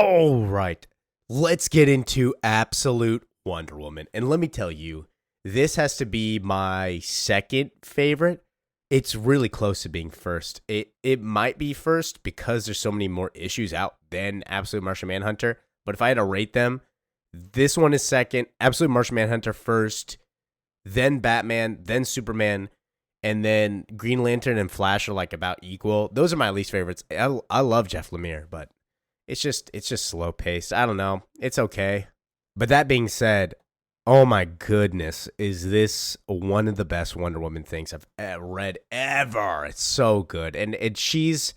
All right, let's get into Absolute Wonder Woman. And let me tell you, this has to be my second favorite. It's really close to being first. It might be first because there's so many more issues out than Absolute Martian Manhunter. But if I had to rate them, this one is second, Absolute Martian Manhunter first, then Batman, then Superman, and then Green Lantern and Flash are like about equal. Those are my least favorites. I love Jeff Lemire, but it's just slow paced. I don't know. It's okay. But that being said, oh my goodness, is this one of the best Wonder Woman things I've read ever? It's so good, and she's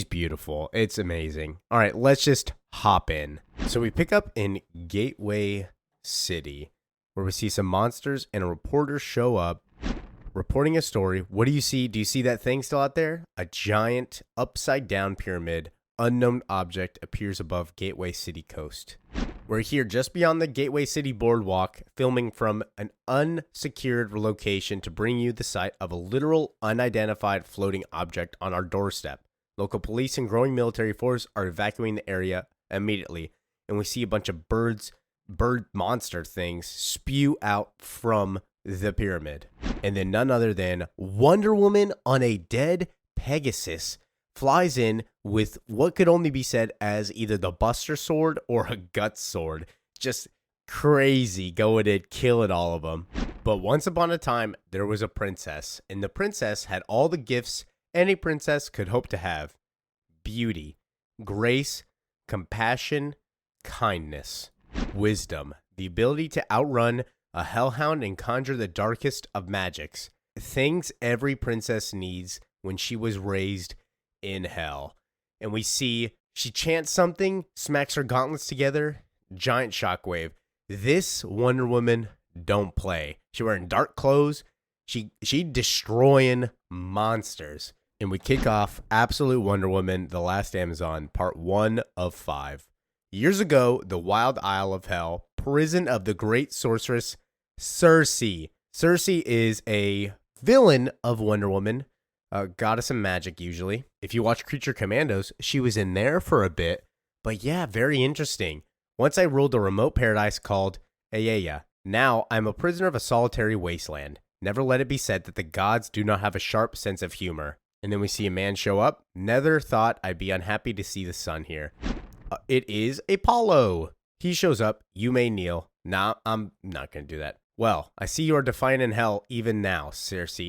beautiful. It's amazing. All right, let's just hop in. So we pick up in Gateway City, where we see some monsters and a reporter show up, reporting a story. What do you see? Do you see that thing still out there? A giant upside down pyramid. Unknown object appears above Gateway City coast. We're here just beyond the Gateway City boardwalk, filming from an unsecured location to bring you the sight of a literal unidentified floating object on our doorstep. Local police and growing military force are evacuating the area immediately, and we see a bunch of bird monster things spew out from the pyramid. And then none other than Wonder Woman on a dead Pegasus flies in with what could only be said as either the Buster Sword or a Guts Sword. Just crazy going in, killing all of them. But once upon a time, there was a princess, and the princess had all the gifts any princess could hope to have: beauty, grace, compassion, kindness, wisdom, the ability to outrun a hellhound and conjure the darkest of magics. Things every princess needs when she was raised in hell. And we see she chants something, smacks her gauntlets together, giant shockwave. This Wonder Woman don't play. She wearing dark clothes. She destroying monsters. And we kick off Absolute Wonder Woman, The Last Amazon, part 1 of 5. Years ago, the Wild Isle of Hell, prison of the great sorceress Circe. Circe is a villain of Wonder Woman, a goddess of magic usually. If you watch Creature Commandos, she was in there for a bit. But yeah, very interesting. Once I ruled a remote paradise called Aeya. Now I'm a prisoner of a solitary wasteland. Never let it be said that the gods do not have a sharp sense of humor. And then we see a man show up. Never thought I'd be unhappy to see the sun here. It is Apollo. He shows up. You may kneel. Nah, I'm not going to do that. Well, I see you are defiant in hell even now, Circe.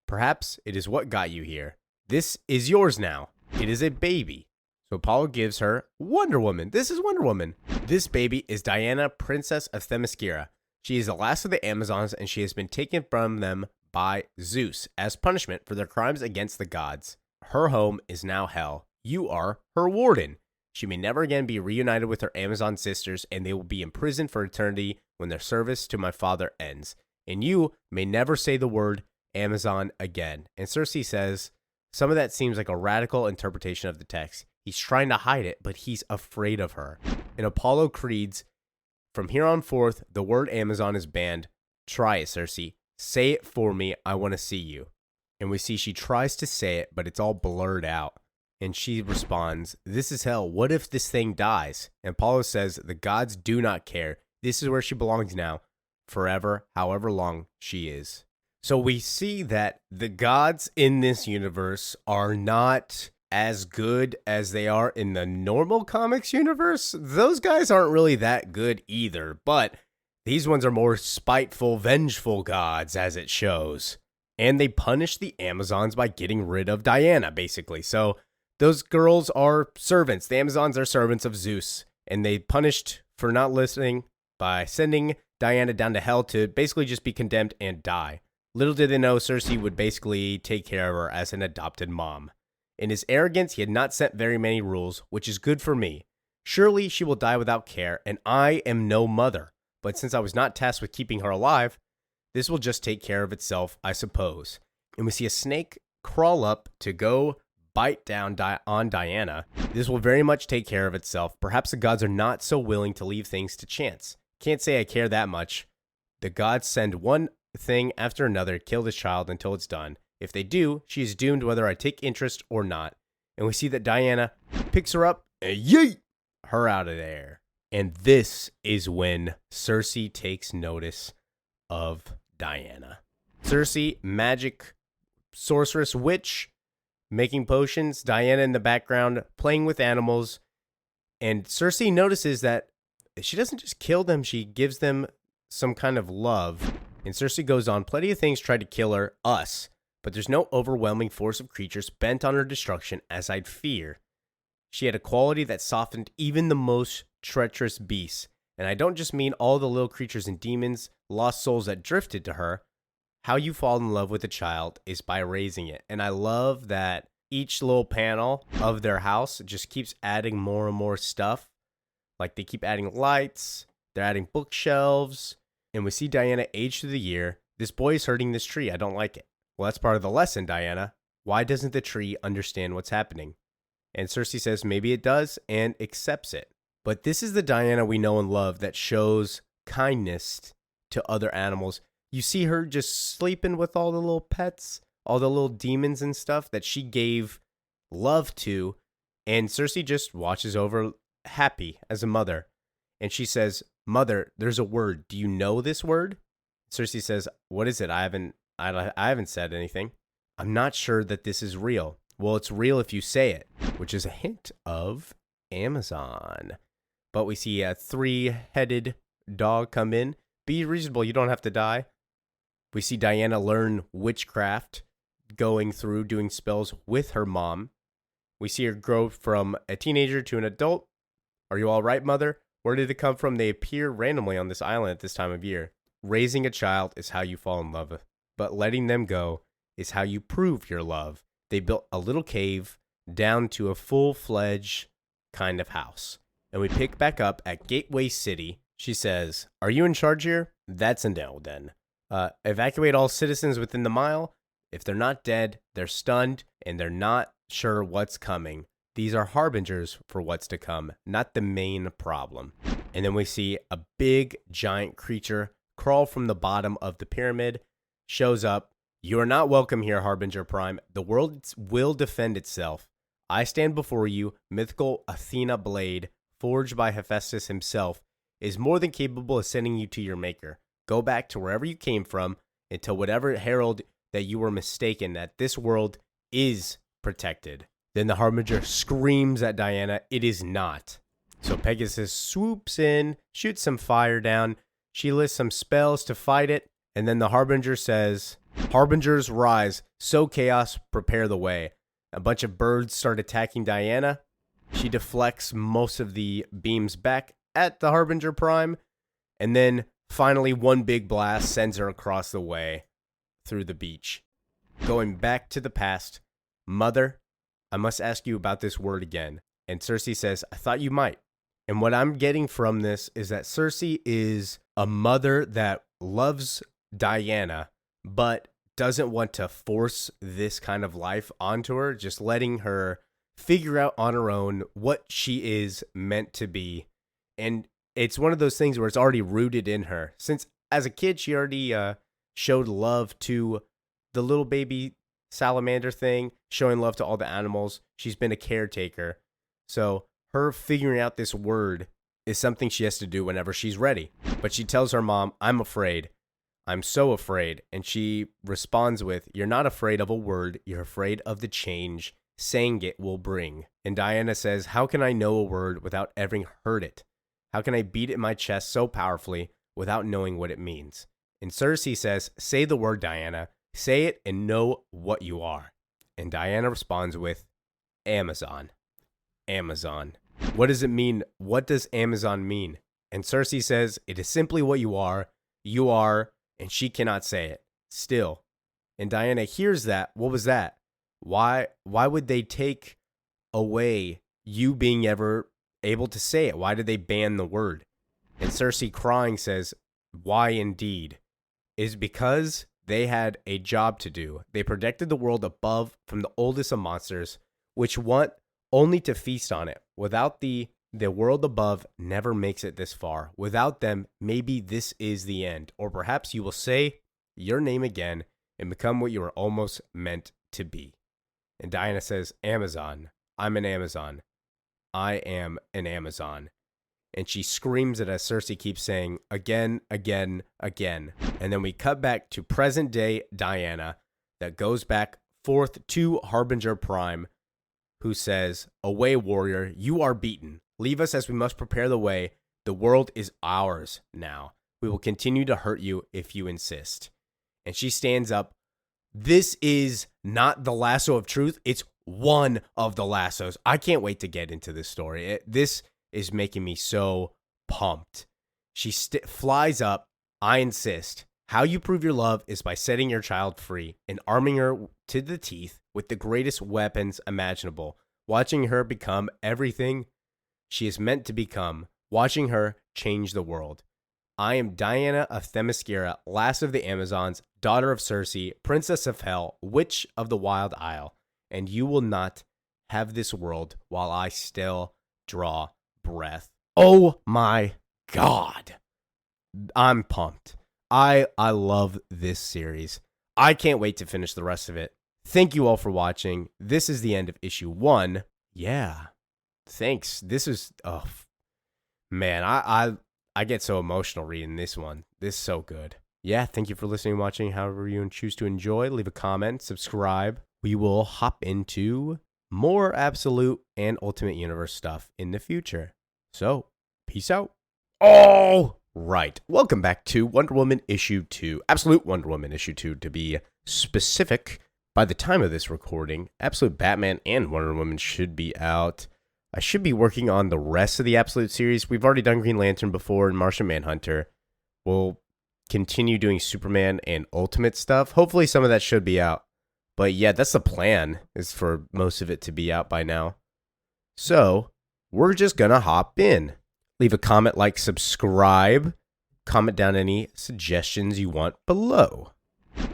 Perhaps it is what got you here. This is yours now. It is a baby. So Apollo gives her Wonder Woman. This is Wonder Woman. This baby is Diana, Princess of Themyscira. She is the last of the Amazons, and she has been taken from them by Zeus as punishment for their crimes against the gods. Her home is now hell. You are her warden. She may never again be reunited with her Amazon sisters, and they will be imprisoned for eternity when their service to my father ends. And you may never say the word Amazon again. And Circe says, some of that seems like a radical interpretation of the text. He's trying to hide it, but he's afraid of her. And Apollo creeds, from here on forth, the word Amazon is banned. Try it, Circe. Say it for me. I want to see you. And we see she tries to say it, but it's all blurred out. And she responds, this is hell. What if this thing dies? And Apollo says, the gods do not care. This is where she belongs now, forever, however long she is. So we see that the gods in this universe are not as good as they are in the normal comics universe. Those guys aren't really that good either, but these ones are more spiteful, vengeful gods, as it shows. And they punish the Amazons by getting rid of Diana, basically. So those girls are servants. The Amazons are servants of Zeus. And they punished for not listening by sending Diana down to hell to basically just be condemned and die. Little did they know Circe would basically take care of her as an adopted mom. In his arrogance, he had not set very many rules, which is good for me. Surely she will die without care, and I am no mother. But since I was not tasked with keeping her alive, this will just take care of itself, I suppose. And we see a snake crawl up to go bite down on Diana. This will very much take care of itself. Perhaps the gods are not so willing to leave things to chance. Can't say I care that much. The gods send one thing after another to kill this child until it's done. If they do, she is doomed whether I take interest or not. And we see that Diana picks her up and yeet! her out of there. And this is when Cersei takes notice of Diana. Cersei, magic sorceress witch, making potions. Diana in the background, playing with animals. And Cersei notices that she doesn't just kill them, she gives them some kind of love. And Cersei goes on, plenty of things tried to kill her, us, but there's no overwhelming force of creatures bent on her destruction as I'd fear. She had a quality that softened even the most treacherous beasts. And I don't just mean all the little creatures and demons, lost souls that drifted to her. How you fall in love with a child is by raising it. And I love that each little panel of their house just keeps adding more and more stuff. Like they keep adding lights, they're adding bookshelves, and we see Diana age through the year. This boy is hurting this tree. I don't like it. Well, that's part of the lesson, Diana. Why doesn't the tree understand what's happening? And Cersei says maybe it does and accepts it. But this is the Diana we know and love that shows kindness to other animals. You see her just sleeping with all the little pets, all the little demons and stuff that she gave love to. And Cersei just watches over happy as a mother. And she says, Mother, there's a word. Do you know this word? Cersei says, what is it? I haven't said anything. I'm not sure that this is real. Well, it's real if you say it, which is a hint of Amazon. But we see a 3-headed dog come in. Be reasonable. You don't have to die. We see Diana learn witchcraft, going through doing spells with her mom. We see her grow from a teenager to an adult. Are you all right, Mother? Where did it come from? They appear randomly on this island at this time of year. Raising a child is how you fall in love, but letting them go is how you prove your love. They built a little cave down to a full-fledged kind of house. And we pick back up at Gateway City. She says, are you in charge here? That's a no, then. Evacuate all citizens within the mile. If they're not dead, they're stunned, and they're not sure what's coming. These are harbingers for what's to come, not the main problem. And then we see a big, giant creature crawl from the bottom of the pyramid, shows up. You are not welcome here, Harbinger Prime. The world will defend itself. I stand before you. Mythical Athena blade, forged by Hephaestus himself, is more than capable of sending you to your maker. Go back to wherever you came from and tell whatever herald that you were mistaken that this world is protected. Then the Harbinger screams at Diana, it is not. So Pegasus swoops in, shoots some fire down. She lists some spells to fight it. And then the Harbinger says, Harbingers rise, sow chaos, prepare the way. A bunch of birds start attacking Diana. She deflects most of the beams back at the Harbinger Prime. And then finally one big blast sends her across the way through the beach. Going back to the past, Mother, I must ask you about this word again. And Cersei says, I thought you might. And what I'm getting from this is that Cersei is a mother that loves Diana, but doesn't want to force this kind of life onto her, just letting her figure out on her own what she is meant to be. And it's one of those things where it's already rooted in her. Since as a kid, she already showed love to the little baby salamander thing, showing love to all the animals. She's been a caretaker. So her figuring out this word is something she has to do whenever she's ready. But she tells her mom, I'm afraid. I'm so afraid. And she responds with, you're not afraid of a word. You're afraid of the change saying it will bring. And Diana says, how can I know a word without ever heard it? How can I beat it in my chest so powerfully without knowing what it means? And Cersei says, say the word, Diana. Say it and know what you are. And Diana responds with, Amazon. Amazon. What does it mean? What does Amazon mean? And Cersei says, it is simply what you are, and she cannot say it. Still. And Diana hears that. What was that? Why would they take away you being ever able to say it? Why did they ban the word? And Cersei crying says, why indeed? It is because they had a job to do. They protected the world above from the oldest of monsters, which want only to feast on it. Without the world above never makes it this far. Without them, maybe this is the end. Or perhaps you will say your name again and become what you were almost meant to be. And Diana says, Amazon. I'm an Amazon. I am an Amazon. And she screams it as Cersei keeps saying, again, again, again. And then we cut back to present day Diana that goes back forth to Harbinger Prime, who says, away, warrior, you are beaten. Leave us as we must prepare the way. The world is ours now. We will continue to hurt you if you insist. And she stands up. This is not the lasso of truth. It's one of the lassos. I can't wait to get into this story. This is making me so pumped. She flies up. I insist. How you prove your love is by setting your child free and arming her to the teeth with the greatest weapons imaginable. Watching her become everything she is meant to become. Watching her change the world. I am Diana of Themyscira, last of the Amazons, daughter of Cersei, princess of Hell, witch of the Wild Isle. And you will not have this world while I still draw breath. Oh my God. I'm pumped. I love this series. I can't wait to finish the rest of it. Thank you all for watching. This is the end of issue 1. Yeah. Thanks. This is, oh, man, I get so emotional reading this one. This is so good. Yeah, thank you for listening and watching. However you choose to enjoy, leave a comment, subscribe. We will hop into more Absolute and Ultimate Universe stuff in the future. So, peace out. Oh, right. Welcome back to Wonder Woman issue 2. Absolute Wonder Woman issue 2 to be specific. By the time of this recording, Absolute Batman and Wonder Woman should be out. I should be working on the rest of the Absolute series. We've already done Green Lantern before and Martian Manhunter. We'll continue doing Superman and Ultimate stuff. Hopefully some of that should be out. But yeah, that's the plan, is for most of it to be out by now. So, we're just gonna hop in. Leave a comment, like, subscribe. Comment down any suggestions you want below.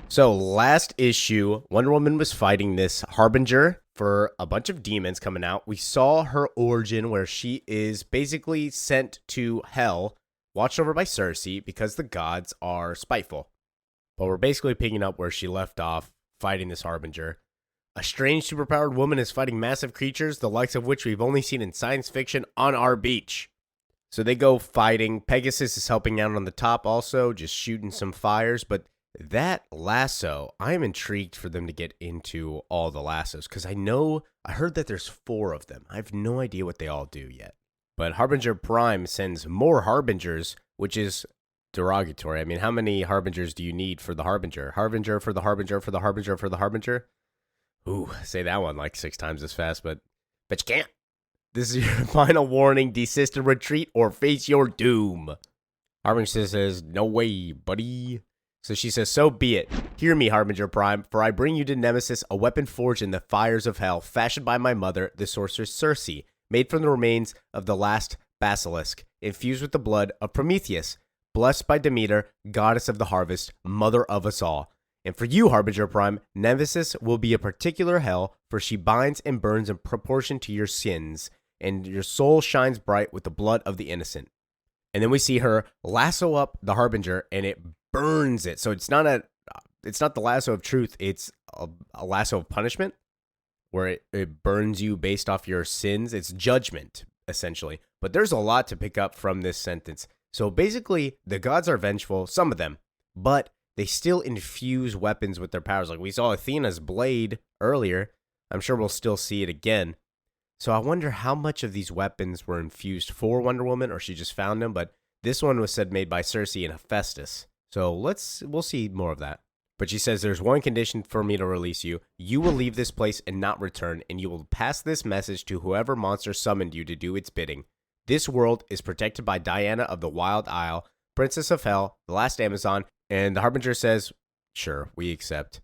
So, last issue, Wonder Woman was fighting this Harbinger for a bunch of demons coming out. We saw her origin where she is basically sent to Hell, watched over by Cersei because the gods are spiteful. But we're basically picking up where she left off, fighting this Harbinger. A strange superpowered woman is fighting massive creatures, the likes of which we've only seen in science fiction, on our beach. So they go fighting. Pegasus is helping out on the top also, just shooting some fires. But that lasso, I am intrigued for them to get into all the lassos, because I heard that there's 4 of them. I have no idea what they all do yet. But Harbinger Prime sends more Harbingers, which is derogatory. I mean, how many Harbingers do you need for the Harbinger? Harbinger for the Harbinger for the Harbinger for the Harbinger? Ooh, say that one like 6 times as fast, but you can't. This is your final warning. Desist and retreat or face your doom. Harbinger says, no way, buddy. So she says, so be it. Hear me, Harbinger Prime, for I bring you to Nemesis a weapon forged in the fires of hell, fashioned by my mother, the sorceress Cersei, made from the remains of the last basilisk, infused with the blood of Prometheus, blessed by Demeter, goddess of the harvest, mother of us all. And for you, Harbinger Prime, Nemesis will be a particular hell, for she binds and burns in proportion to your sins, and your soul shines bright with the blood of the innocent. And then we see her lasso up the Harbinger, and it burns it. So it's not the lasso of truth, it's a lasso of punishment, where it burns you based off your sins. It's judgment, essentially. But there's a lot to pick up from this sentence. So basically, the gods are vengeful, some of them, but they still infuse weapons with their powers. Like we saw Athena's blade earlier. I'm sure we'll still see it again. So I wonder how much of these weapons were infused for Wonder Woman, or she just found them. But this one was said made by Cersei and Hephaestus. So we'll see more of that. But she says, there's one condition for me to release you. You will leave this place and not return, and you will pass this message to whoever monster summoned you to do its bidding. This world is protected by Diana of the Wild Isle, Princess of Hell, the last Amazon. And the Harbinger says, sure, we accept.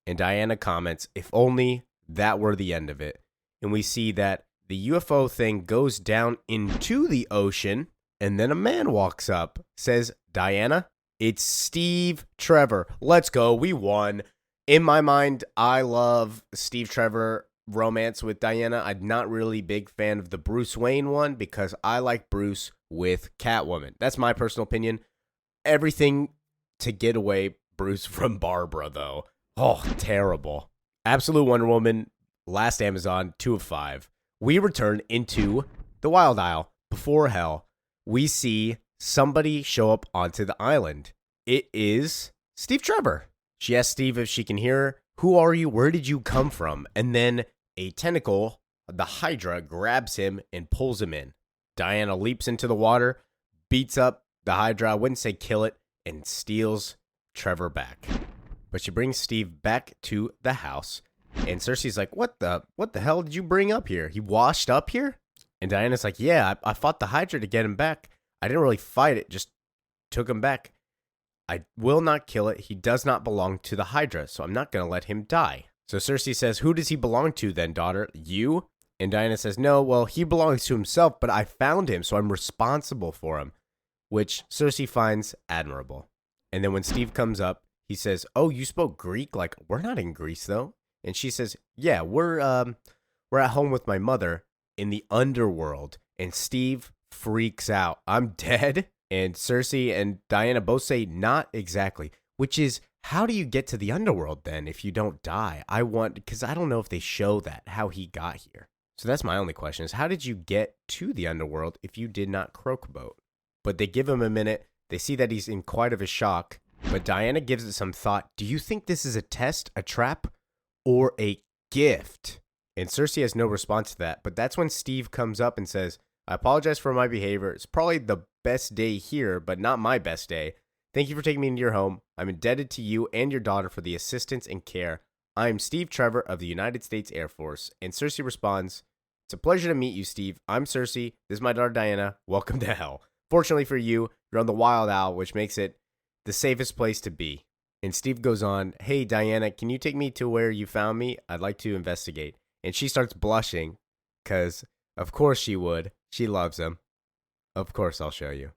And Diana comments, if only that were the end of it. And we see that the UFO thing goes down into the ocean, and then a man walks up, says, Diana, it's Steve Trevor. Let's go. We won. In my mind, I love Steve Trevor romance with Diana. I'm not really big fan of the Bruce Wayne one because I like Bruce with Catwoman. That's my personal opinion. Everything to get away Bruce from Barbara, though. Oh, terrible. Absolute Wonder Woman, Last Amazon, 2 of 5. We return into the Wild Isle, before Hell, we see somebody show up onto the island. It is Steve Trevor. She asks Steve if she can hear her. Who are you? Where did you come from? And then a tentacle, the Hydra, grabs him and pulls him in. Diana leaps into the water, beats up the Hydra, I wouldn't say kill it, and steals Trevor back. But she brings Steve back to the house, and Cersei's like, what the hell did you bring up here? He washed up here? And Diana's like, yeah, I fought the Hydra to get him back. I didn't really fight it, just took him back. I will not kill it. He does not belong to the Hydra, so I'm not going to let him die. So Cersei says, who does he belong to then, daughter? You? And Diana says, no, well, he belongs to himself, but I found him, so I'm responsible for him, which Cersei finds admirable. And then when Steve comes up, he says, oh, you spoke Greek? Like, we're not in Greece, though. And she says, yeah, we're at home with my mother in the underworld. And Steve freaks out. I'm dead. And Cersei and Diana both say not exactly, which is, how do you get to the underworld then if you don't die? Because I don't know if they show that, how he got here. So that's my only question is, how did you get to the underworld if you did not croak boat? But they give him a minute. They see that he's in quite of a shock. But Diana gives it some thought. Do you think this is a test, a trap, or a gift? And Cersei has no response to that. But that's when Steve comes up and says, I apologize for my behavior. It's probably the best day here, but not my best day. Thank you for taking me into your home. I'm indebted to you and your daughter for the assistance and care. I am Steve Trevor of the United States Air Force. And Cersei responds, it's a pleasure to meet you, Steve. I'm Cersei. This is my daughter, Diana. Welcome to hell. Fortunately for you, you're on the Wild Isle, which makes it the safest place to be. And Steve goes on, hey, Diana, can you take me to where you found me? I'd like to investigate. And she starts blushing because, of course she would. She loves him. Of course, I'll show you.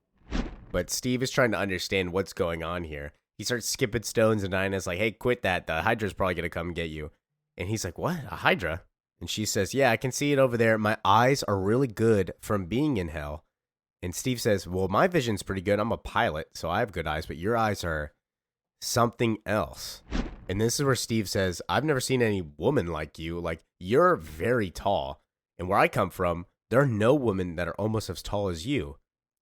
But Steve is trying to understand what's going on here. He starts skipping stones, and Diana's like, hey, quit that. The Hydra's probably going to come get you. And he's like, what? A Hydra? And she says, yeah, I can see it over there. My eyes are really good from being in hell. And Steve says, well, my vision's pretty good. I'm a pilot, so I have good eyes, but your eyes are something else. And this is where Steve says, I've never seen any woman like you. Like, you're very tall. And where I come from, there are no women that are almost as tall as you.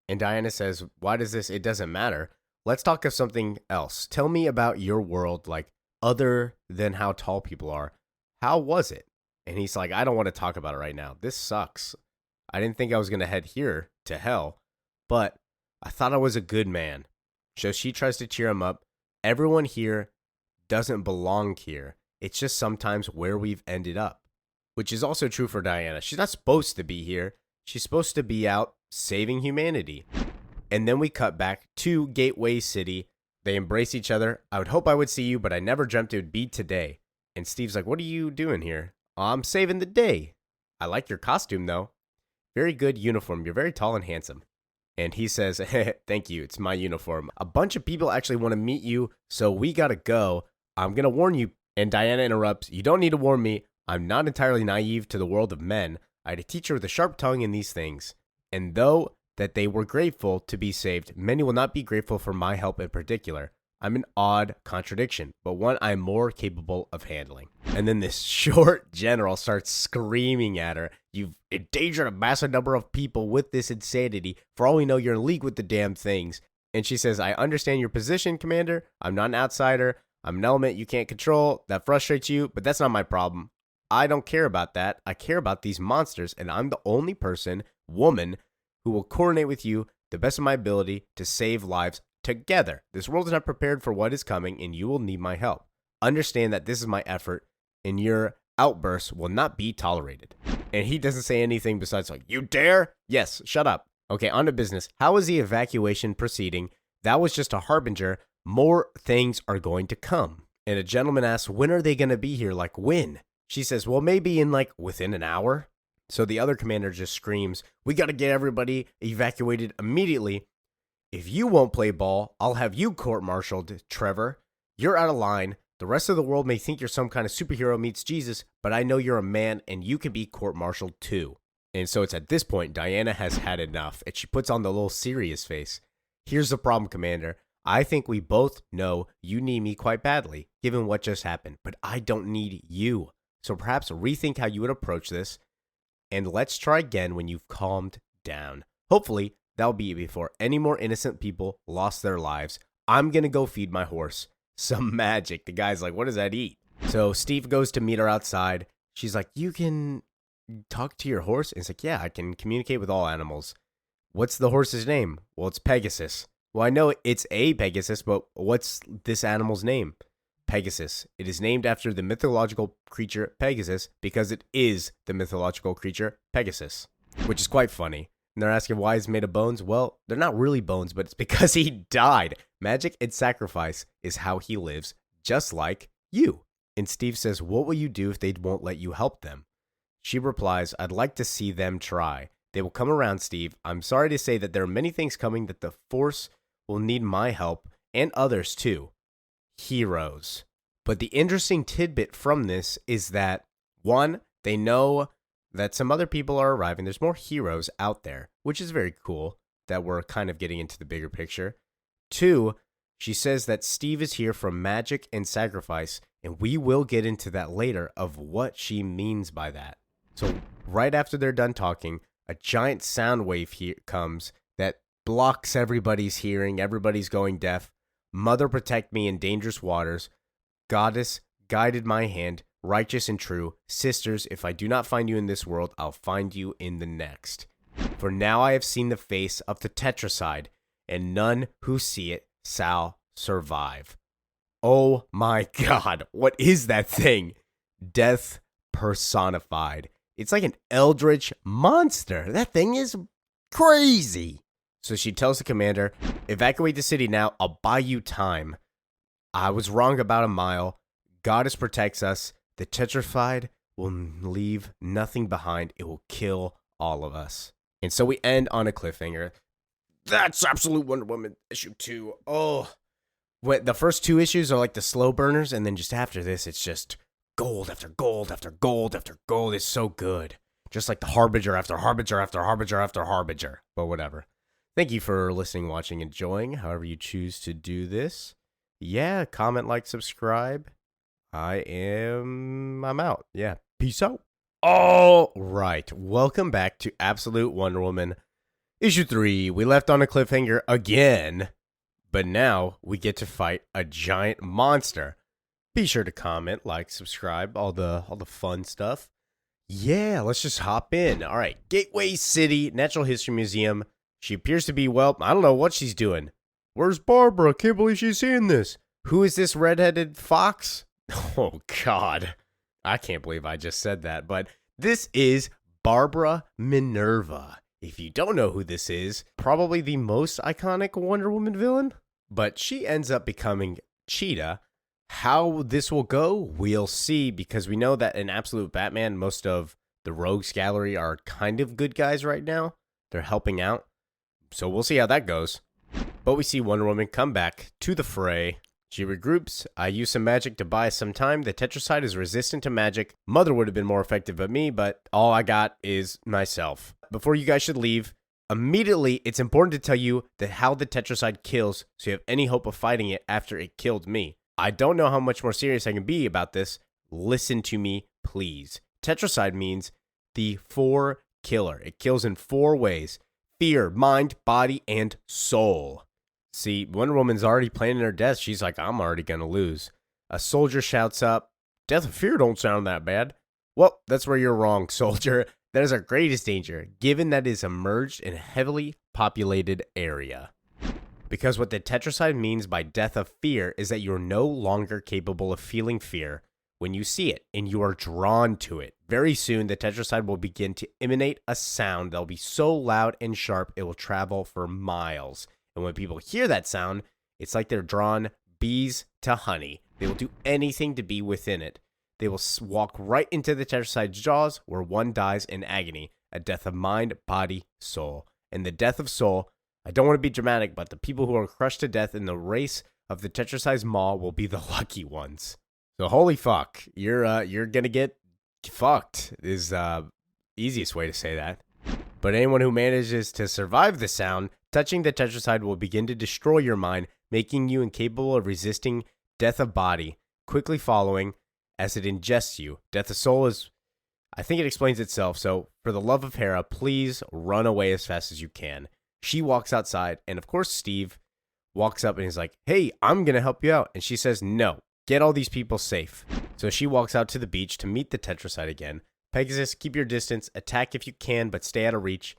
And Diana says, why does this? It doesn't matter. Let's talk of something else. Tell me about your world, like, other than how tall people are. How was it? And he's like, I don't want to talk about it right now. This sucks. I didn't think I was going to head here to hell, but I thought I was a good man. So she tries to cheer him up. Everyone here doesn't belong here. It's just sometimes where we've ended up, which is also true for Diana. She's not supposed to be here. She's supposed to be out saving humanity. And then we cut back to Gateway City. They embrace each other. I would hope I would see you, but I never dreamt it would be today. And Steve's like, what are you doing here? I'm saving the day. I like your costume, though. Very good uniform. You're very tall and handsome. And he says, thank you. It's my uniform. A bunch of people actually want to meet you, so we got to go. I'm going to warn you. And Diana interrupts, you don't need to warn me. I'm not entirely naive to the world of men. I had a teacher with a sharp tongue in these things. And though that they were grateful to be saved, many will not be grateful for my help in particular. I'm an odd contradiction, but one I'm more capable of handling. And then this short general starts screaming at her. You've endangered a massive number of people with this insanity. For all we know, you're in league with the damn things. And she says, I understand your position, Commander. I'm not an outsider. I'm an element you can't control. That frustrates you, but that's not my problem. I don't care about that. I care about these monsters, and I'm the only woman, who will coordinate with you the best of my ability to save lives together. This world is not prepared for what is coming, and you will need my help. Understand that this is my effort, and your outbursts will not be tolerated. And he doesn't say anything besides like, you dare? Yes, shut up. Okay, on to business. How is the evacuation proceeding? That was just a harbinger. More things are going to come. And a gentleman asks, when are they going to be here? Like, when? She says, well, maybe in within an hour. So the other commander just screams, we got to get everybody evacuated immediately. If you won't play ball, I'll have you court-martialed, Trevor. You're out of line. The rest of the world may think you're some kind of superhero meets Jesus, but I know you're a man and you can be court-martialed too. And so it's at this point Diana has had enough, and she puts on the little serious face. Here's the problem, Commander. I think we both know you need me quite badly, given what just happened, but I don't need you. So perhaps rethink how you would approach this. and let's try again when you've calmed down. Hopefully, that'll be before any more innocent people lost their lives. I'm gonna go feed my horse some magic. The guy's like, what does that eat? So Steve goes to meet her outside. She's like, you can talk to your horse? And it's like, yeah, I can communicate with all animals. What's the horse's name? Well, it's Pegasus. Well, I know it's a Pegasus, but what's this animal's name? Pegasus. It is named after the mythological creature Pegasus because it is the mythological creature Pegasus, which is quite funny. And they're asking why he's made of bones. Well, they're not really bones, but it's because he died. Magic and sacrifice is how he lives, just like you. And Steve says, what will you do if they won't let you help them? She replies, I'd like to see them try. They will come around, Steve. I'm sorry to say that there are many things coming that the Force will need my help and others too. Heroes. But the interesting tidbit from this is that, one, they know that some other people are arriving. There's more heroes out there, which is very cool that we're kind of getting into the bigger picture. Two, she says that Steve is here from magic and sacrifice, and we will get into that later of what she means by that. So right after they're done talking, a giant sound wave comes that blocks everybody's hearing. Everybody's going deaf. Mother, protect me in dangerous waters. Goddess, guided my hand, righteous and true. Sisters, if I do not find you in this world, I'll find you in the next. For now I have seen the face of the Tetracide, and none who see it shall survive. Oh my God, what is that thing? Death personified. It's like an eldritch monster. That thing is crazy. So she tells the commander, evacuate the city now. I'll buy you time. I was wrong about a mile. Goddess protects us. The Tetracide will leave nothing behind. It will kill all of us. And so we end on a cliffhanger. That's Absolute Wonder Woman issue 2. Oh, the first 2 issues are like the slow burners, and then just after this, it's just gold after gold after gold after gold. It's so good. Just like the Harbinger after Harbinger after Harbinger after Harbinger. But whatever. Thank you for listening, watching, enjoying, however you choose to do this. Yeah, comment, like, subscribe. I'm out. Yeah, peace out. All right, welcome back to Absolute Wonder Woman issue 3. We left on a cliffhanger again, but now we get to fight a giant monster. Be sure to comment, like, subscribe, all the fun stuff. Yeah, let's just hop in. All right, Gateway City Natural History Museum. She appears to be, well, I don't know what she's doing. Where's Barbara? Can't believe she's seeing this. Who is this redheaded fox? Oh, God. I can't believe I just said that, but this is Barbara Minerva. If you don't know who this is, probably the most iconic Wonder Woman villain, but she ends up becoming Cheetah. How this will go, we'll see, because we know that in Absolute Batman, most of the Rogues Gallery are kind of good guys right now. They're helping out, so we'll see how that goes. But we see Wonder Woman come back to the fray. She regroups. I use some magic to buy some time. The Tetracide is resistant to magic. Mother would have been more effective than me, but all I got is myself. Before you guys should leave, immediately it's important to tell you that how the Tetracide kills, so you have any hope of fighting it after it killed me. I don't know how much more serious I can be about this. Listen to me, please. Tetracide means the 4 killer. It kills in 4 ways: fear, mind, body, and soul. See, Wonder Woman's already planning her death. She's like, I'm already gonna lose. A soldier shouts up, death of fear don't sound that bad. Well, that's where you're wrong, soldier. That is our greatest danger, given that it is emerged in a heavily populated area. Because what the Tetracide means by death of fear is that you're no longer capable of feeling fear when you see it, and you are drawn to it. Very soon, the Tetracide will begin to emanate a sound that will be so loud and sharp it will travel for miles. And when people hear that sound, it's like they're drawn bees to honey. They will do anything to be within it. They will walk right into the Tetracide's jaws, where one dies in agony, a death of mind, body, soul. And the death of soul, I don't want to be dramatic, but the people who are crushed to death in the race of the Tetracide's maw will be the lucky ones. So holy fuck, you're gonna get fucked is easiest way to say that. But anyone who manages to survive the sound, touching the Tetracide will begin to destroy your mind, making you incapable of resisting death of body, quickly following as it ingests you. Death of soul is, I think it explains itself. So For the love of Hera, please run away as fast as you can. She walks outside, and of course, Steve walks up and he's like, hey, I'm going to help you out. And she says, no, get all these people safe. So she walks out to the beach to meet the Tetracide again. Pegasus, keep your distance, attack if you can, but stay out of reach.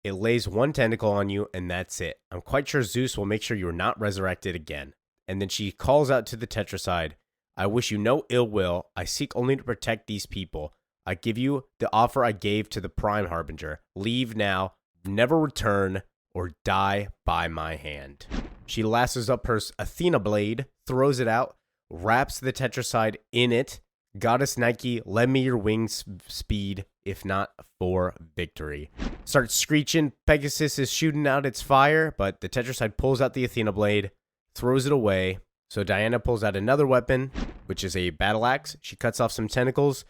It lays one tentacle on you, and that's it. I'm quite sure Zeus will make sure you're not resurrected again. And then she calls out to the Tetracide, I wish you no ill will. I seek only to protect these people. I give you the offer I gave to the Prime Harbinger. Leave now, never return, or die by my hand. She lassos up her Athena blade, throws it out, wraps the Tetracide in it. Goddess Nike, lend me your wings speed, if not for victory. Starts screeching. Pegasus is shooting out its fire, but the Tetracide pulls out the Athena blade, throws it away. So Diana pulls out another weapon, which is a battle axe. She cuts off some tentacles.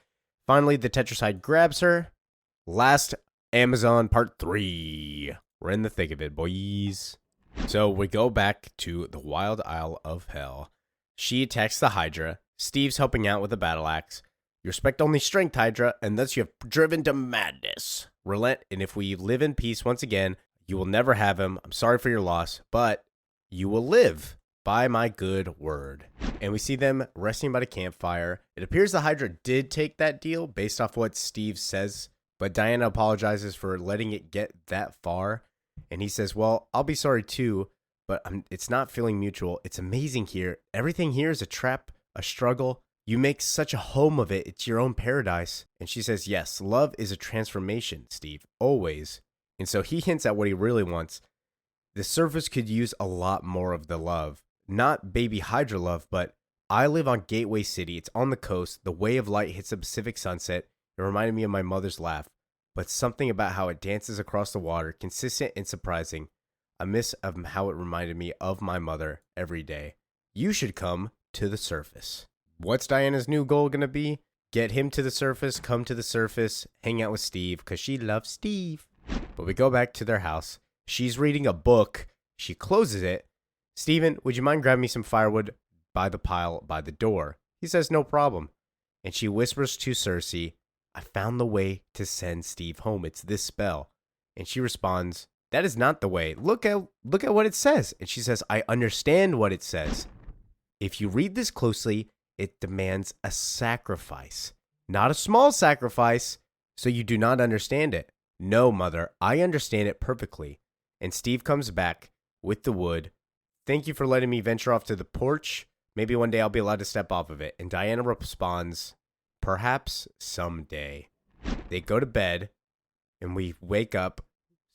Finally, the Tetracide grabs her. Last Amazon Part 3. We're in the thick of it, boys. So we go back to the Wild Isle of Hell. She attacks the Hydra. Steve's helping out with a battle axe. You respect only strength, Hydra, and thus you have driven to madness. Relent, and if we live in peace once again, you will never have him. I'm sorry for your loss, but you will live by my good word. And we see them resting by the campfire. It appears the Hydra did take that deal based off what Steve says, but Diana apologizes for letting it get that far. And he says, well, I'll be sorry too, but it's not feeling mutual. It's amazing here. Everything here is a trap, a struggle. You make such a home of it. It's your own paradise. And she says, yes, love is a transformation, Steve, always. And so he hints at what he really wants. The surface could use a lot more of the love. Not baby Hydra love, but I live on Gateway City. It's on the coast. The way of light hits the Pacific sunset. It reminded me of my mother's laugh, but something about how it dances across the water, consistent and surprising. I miss how it reminded me of my mother every day. You should come to the surface. What's Diana's new goal going to be? Get him to the surface, come to the surface, hang out with Steve, because she loves Steve. But we go back to their house. She's reading a book. She closes it. Steven, would you mind grabbing me some firewood by the pile by the door? He says, no problem. And she whispers to Cersei, I found the way to send Steve home. It's this spell. And she responds, that is not the way. Look at what it says. And she says, I understand what it says. If you read this closely, it demands a sacrifice. Not a small sacrifice, so you do not understand it. No, mother, I understand it perfectly. And Steve comes back with the wood. Thank you for letting me venture off to the porch. Maybe one day I'll be allowed to step off of it. And Diana responds, perhaps someday. They go to bed, and we wake up.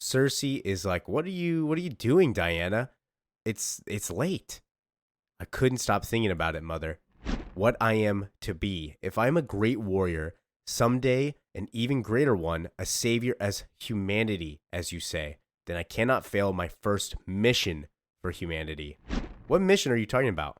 Cersei is like, what are you doing, Diana? It's late. I couldn't stop thinking about it, mother. What I am to be. If I am a great warrior, someday an even greater one, a savior as humanity, as you say, then I cannot fail my first mission for humanity. What mission are you talking about?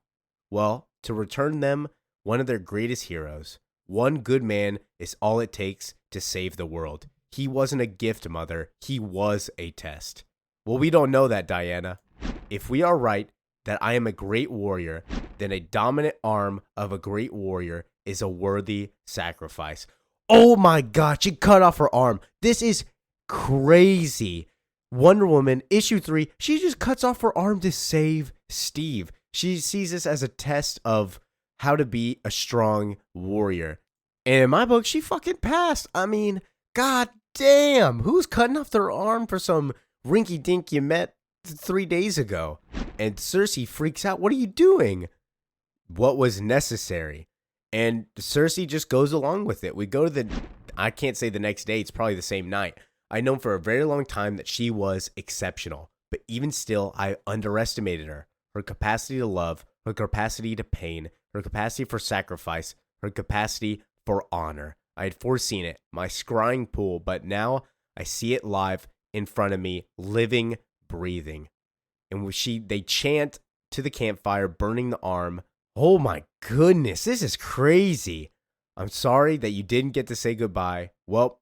Well, to return them one of their greatest heroes. One good man is all it takes to save the world. He wasn't a gift, mother. He was a test. Well, we don't know that, Diana. If we are right that I am a great warrior, then a dominant arm of a great warrior is a worthy sacrifice. Oh my God, she cut off her arm. This is crazy. Wonder Woman, issue 3, she just cuts off her arm to save Steve. She sees this as a test of how to be a strong warrior. And in my book, she fucking passed. I mean, god damn, who's cutting off their arm for some rinky dink you met 3 days ago? And Cersei freaks out. What are you doing? What was necessary? And Cersei just goes along with it. We go to I can't say the next day, it's probably the same night. I know for a very long time that she was exceptional, but even still, I underestimated her. Her capacity to love, her capacity to pain, her capacity for sacrifice, her capacity for honor. I had foreseen it, my scrying pool, but now I see it live in front of me, living, breathing. And they chant to the campfire, burning the arm. Oh my goodness, this is crazy. I'm sorry that you didn't get to say goodbye. Well,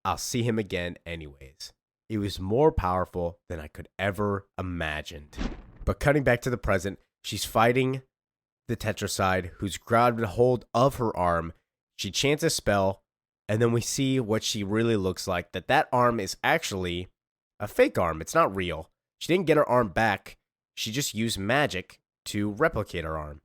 I'll see him again anyways. It was more powerful than I could ever imagined. But cutting back to the present, she's fighting the Tetracide, who's grabbed a hold of her arm. She chants a spell. And then we see what she really looks like, that arm is actually a fake arm. It's not real. She didn't get her arm back. She just used magic to replicate her arm.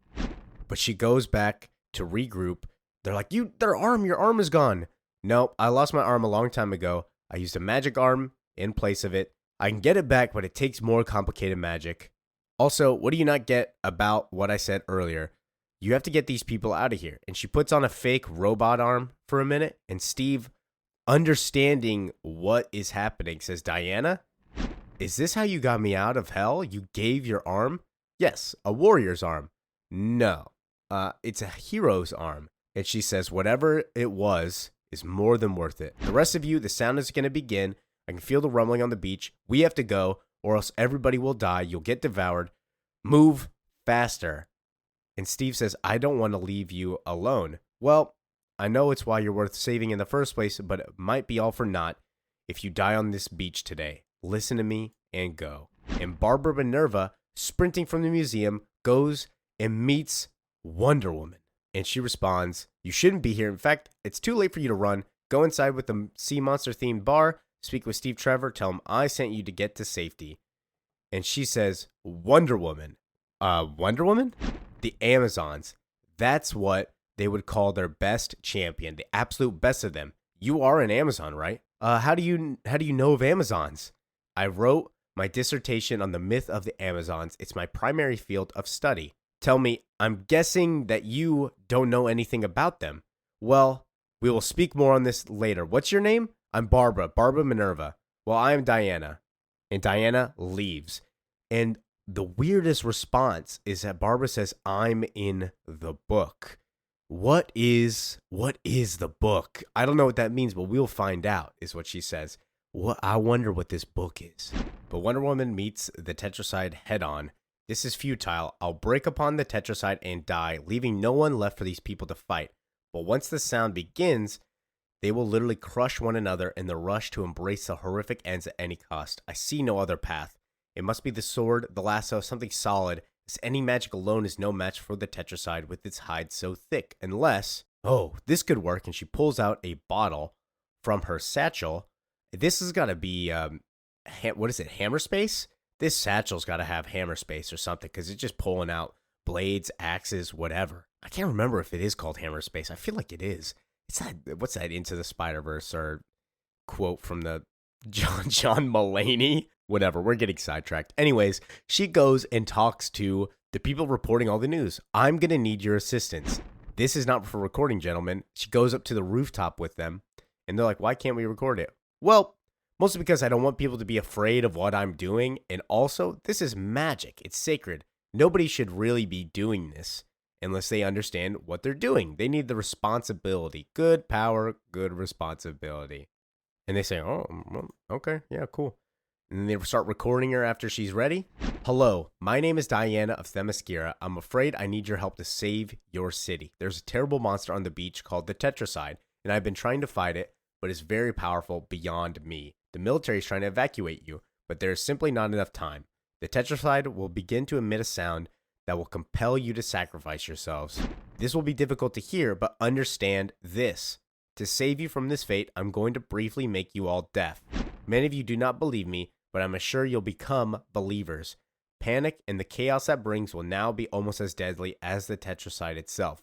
But she goes back to regroup. They're like, your arm is gone. Nope, I lost my arm a long time ago. I used a magic arm in place of it. I can get it back, but it takes more complicated magic. Also, what do you not get about what I said earlier? You have to get these people out of here. And she puts on a fake robot arm for a minute. And Steve, understanding what is happening, says, Diana, is this how you got me out of hell? You gave your arm? Yes, a warrior's arm. No, it's a hero's arm. And she says, whatever it was is more than worth it. The rest of you, the sound is going to begin. I can feel the rumbling on the beach. We have to go, or else everybody will die. You'll get devoured. Move faster. And Steve says, I don't want to leave you alone. Well, I know it's why you're worth saving in the first place, but it might be all for naught if you die on this beach today. Listen to me and go. And Barbara Minerva, sprinting from the museum, goes and meets Wonder Woman. And she responds, you shouldn't be here. In fact, it's too late for you to run. Go inside with the sea monster themed bar. Speak with Steve Trevor. Tell him I sent you to get to safety. And she says, Wonder Woman. Wonder Woman? The Amazons. That's what they would call their best champion, the absolute best of them. You are an Amazon, right? How do you know of Amazons? I wrote my dissertation on the myth of the Amazons. It's my primary field of study. Tell me, I'm guessing that you don't know anything about them. Well, we will speak more on this later. What's your name? I'm Barbara Minerva. Well, I am Diana. And Diana leaves. And the weirdest response is that Barbara says, I'm in the book. What is the book? I don't know what that means, but we'll find out, is what she says. I wonder what this book is. But Wonder Woman meets the Tetracide head on. This is futile. I'll break upon the Tetracide and die, leaving no one left for these people to fight. But once the sound begins, they will literally crush one another in the rush to embrace the horrific ends at any cost. I see no other path. It must be the sword, the lasso, something solid, as any magic alone is no match for the Tetracide with its hide so thick, unless, this could work, and she pulls out a bottle from her satchel. This has got to be, hammer space? This satchel's got to have hammer space or something, because it's just pulling out blades, axes, whatever. I can't remember if it is called hammer space. I feel like it is. It's that, what's that, Into the Spider-Verse, or quote from the John Mulaney? Whatever, we're getting sidetracked. Anyways, she goes and talks to the people reporting all the news. I'm going to need your assistance. This is not for recording, gentlemen. She goes up to the rooftop with them, and they're like, why can't we record it? Well, mostly because I don't want people to be afraid of what I'm doing, and also, this is magic. It's sacred. Nobody should really be doing this unless they understand what they're doing. They need the responsibility. Good power, good responsibility. And they say, well, okay, yeah, cool. And then they start recording her after she's ready. Hello, my name is Diana of Themyscira. I'm afraid I need your help to save your city. There's a terrible monster on the beach called the Tetracide, and I've been trying to fight it, but it's very powerful beyond me. The military is trying to evacuate you, but there is simply not enough time. The Tetracide will begin to emit a sound that will compel you to sacrifice yourselves. This will be difficult to hear, but understand this. To save you from this fate, I'm going to briefly make you all deaf. Many of you do not believe me, but I'm sure you'll become believers. Panic and the chaos that brings will now be almost as deadly as the Tetracide itself.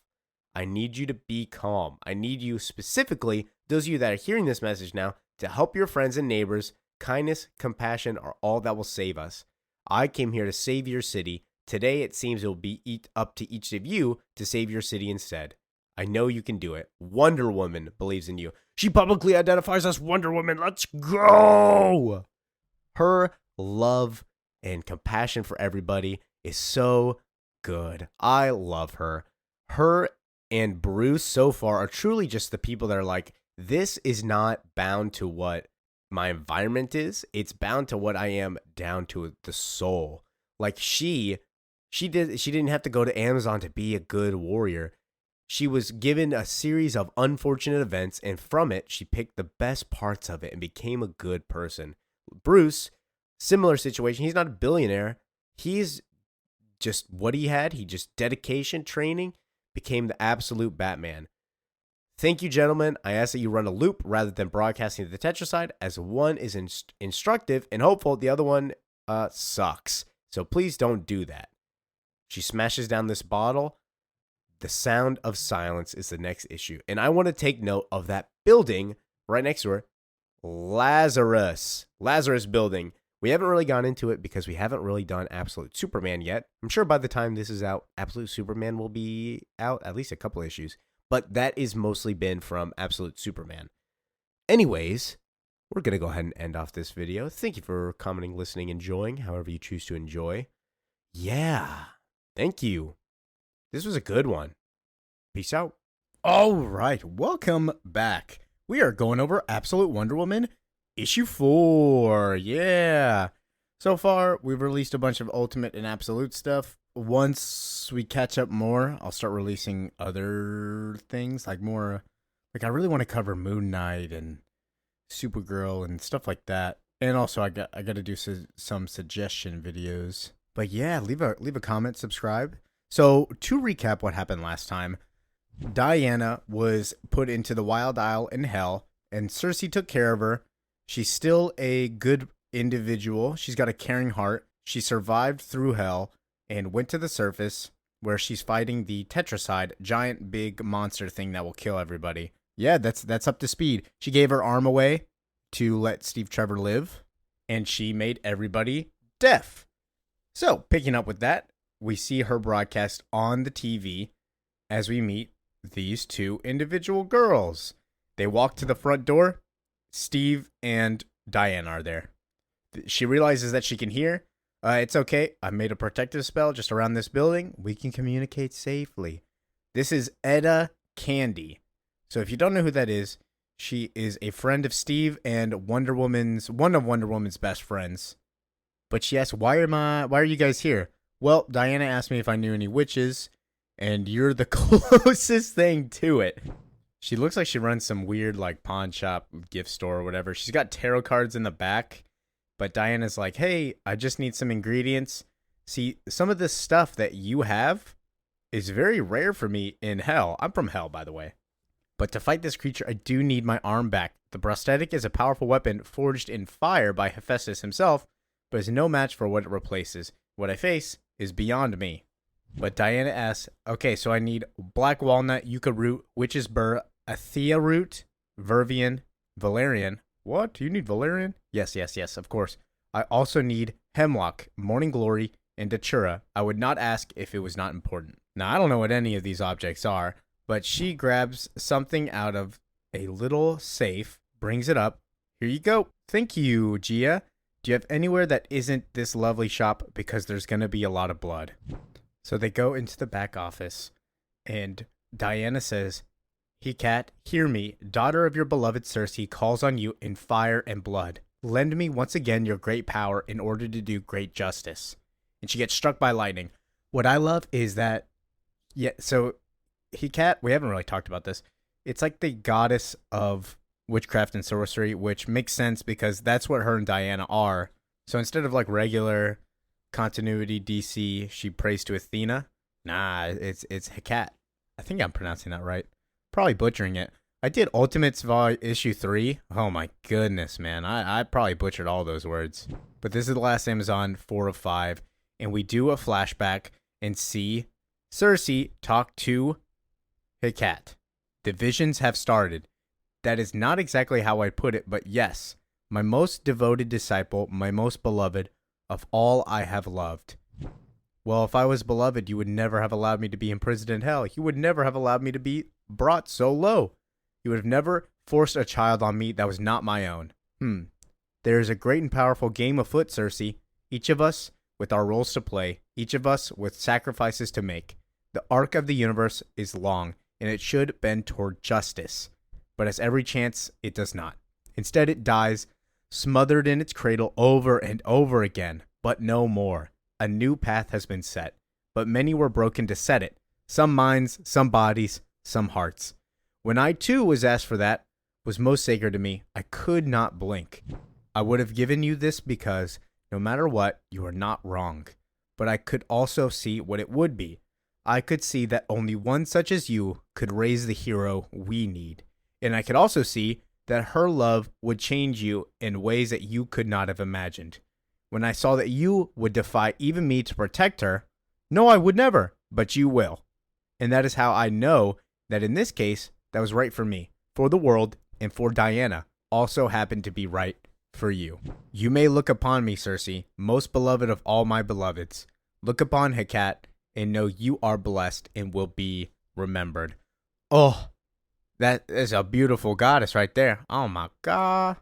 I need you to be calm. I need you specifically, those of you that are hearing this message now, to help your friends and neighbors. Kindness, compassion are all that will save us. I came here to save your city. Today it seems it will be up to each of you to save your city instead. I know you can do it. Wonder Woman believes in you. She publicly identifies as Wonder Woman. Let's go! Her love and compassion for everybody is so good. I love her. Her and Bruce so far are truly just the people that are like, this is not bound to what my environment is. It's bound to what I am down to the soul. Like she didn't have to go to Amazon to be a good warrior. She was given a series of unfortunate events, and from it, she picked the best parts of it and became a good person. Bruce, similar situation. He's not a billionaire. He's just what he had. He just dedication, training, became the absolute Batman. Thank you, gentlemen. I ask that you run a loop rather than broadcasting the tetracide, as one is instructive and hopeful, the other one sucks. So please don't do that. She smashes down this bottle. The sound of silence is the next issue. And I want to take note of that building right next to her. Lazarus building. We haven't really gone into it because we haven't really done Absolute Superman yet. I'm sure by the time this is out, Absolute Superman will be out, at least a couple issues. But that is mostly been from Absolute Superman. Anyways, we're going to go ahead and end off this video. Thank you for commenting, listening, enjoying, however you choose to enjoy. Yeah, thank you. This was a good one. Peace out. All right, welcome back. We are going over Absolute Wonder Woman issue 4. Yeah. So far, we've released a bunch of Ultimate and Absolute stuff. Once we catch up more, I'll start releasing other things, like more, like I really want to cover Moon Knight and Supergirl and stuff like that. And also I got to do some suggestion videos. But yeah, leave a comment, subscribe. So to recap what happened last time, Diana was put into the Wild Isle in Hell, and Circe took care of her. She's still a good individual. She's got a caring heart. She survived through Hell and went to the surface where she's fighting the Tetracide, giant big monster thing that will kill everybody. Yeah, that's up to speed. She gave her arm away to let Steve Trevor live, and she made everybody deaf. So, picking up with that, we see her broadcast on the TV as we meet these two individual girls. They walk to the front door. Steve and Diana are there. She realizes that she can hear. It's okay. I made a protective spell just around this building. We can communicate safely. This is Etta Candy. So if you don't know who that is, she is a friend of Steve and one of Wonder Woman's best friends. But she asks, why are you guys here? Well, Diana asked me if I knew any witches, and you're the closest thing to it. She looks like she runs some weird like pawn shop, gift store or whatever. She's got tarot cards in the back, but Diana's like, hey, I just need some ingredients. See, some of this stuff that you have is very rare for me in Hell. I'm from Hell, by the way. But to fight this creature, I do need my arm back. The prosthetic is a powerful weapon forged in fire by Hephaestus himself, but is no match for what it replaces. What I face is beyond me. But Diana asks, okay, so I need black walnut, yucca root, witch's burr, athea root, vervian, valerian. What? You need valerian? Yes, of course. I also need hemlock, morning glory, and datura. I would not ask if it was not important. Now, I don't know what any of these objects are, but she grabs something out of a little safe, brings it up. Here you go. Thank you, Gia. Do you have anywhere that isn't this lovely shop? Because there's going to be a lot of blood. So they go into the back office, and Diana says, Hecate, hear me. Daughter of your beloved Circe calls on you in fire and blood. Lend me once again your great power in order to do great justice. And she gets struck by lightning. What I love is that, so Hecate, we haven't really talked about this. It's like the goddess of witchcraft and sorcery, which makes sense because that's what her and Diana are. So instead of like regular continuity DC, she prays to Athena. Nah, it's Hecate. I think I'm pronouncing that right. Probably butchering it. I did Ultimates issue 3. Oh my goodness, man. I probably butchered all those words. But this is the last Amazon 4 of 5. And we do a flashback and see Circe talk to Hecate. The visions have started. That is not exactly how I put it, but yes, my most devoted disciple, my most beloved of all I have loved. Well, if I was beloved, you would never have allowed me to be imprisoned in hell. You would never have allowed me to be brought so low. You would have never forced a child on me that was not my own. There is a great and powerful game afoot, Circe. Each of us with our roles to play, each of us with sacrifices to make. The arc of the universe is long, and it should bend toward justice. But as every chance, it does not. Instead, it dies, smothered in its cradle over and over again, but no more. A new path has been set, but many were broken to set it. Some minds, some bodies, some hearts. When I too was asked for that, was most sacred to me, I could not blink. I would have given you this because, no matter what, you are not wrong. But I could also see what it would be. I could see that only one such as you could raise the hero we need. And I could also see that her love would change you in ways that you could not have imagined. When I saw that you would defy even me to protect her, no, I would never, but you will. And that is how I know that in this case, that was right for me, for the world, and for Diana, also happened to be right for you. You may look upon me, Cersei, most beloved of all my beloveds. Look upon Hecate and know you are blessed and will be remembered. Oh, that is a beautiful goddess right there. Oh my God.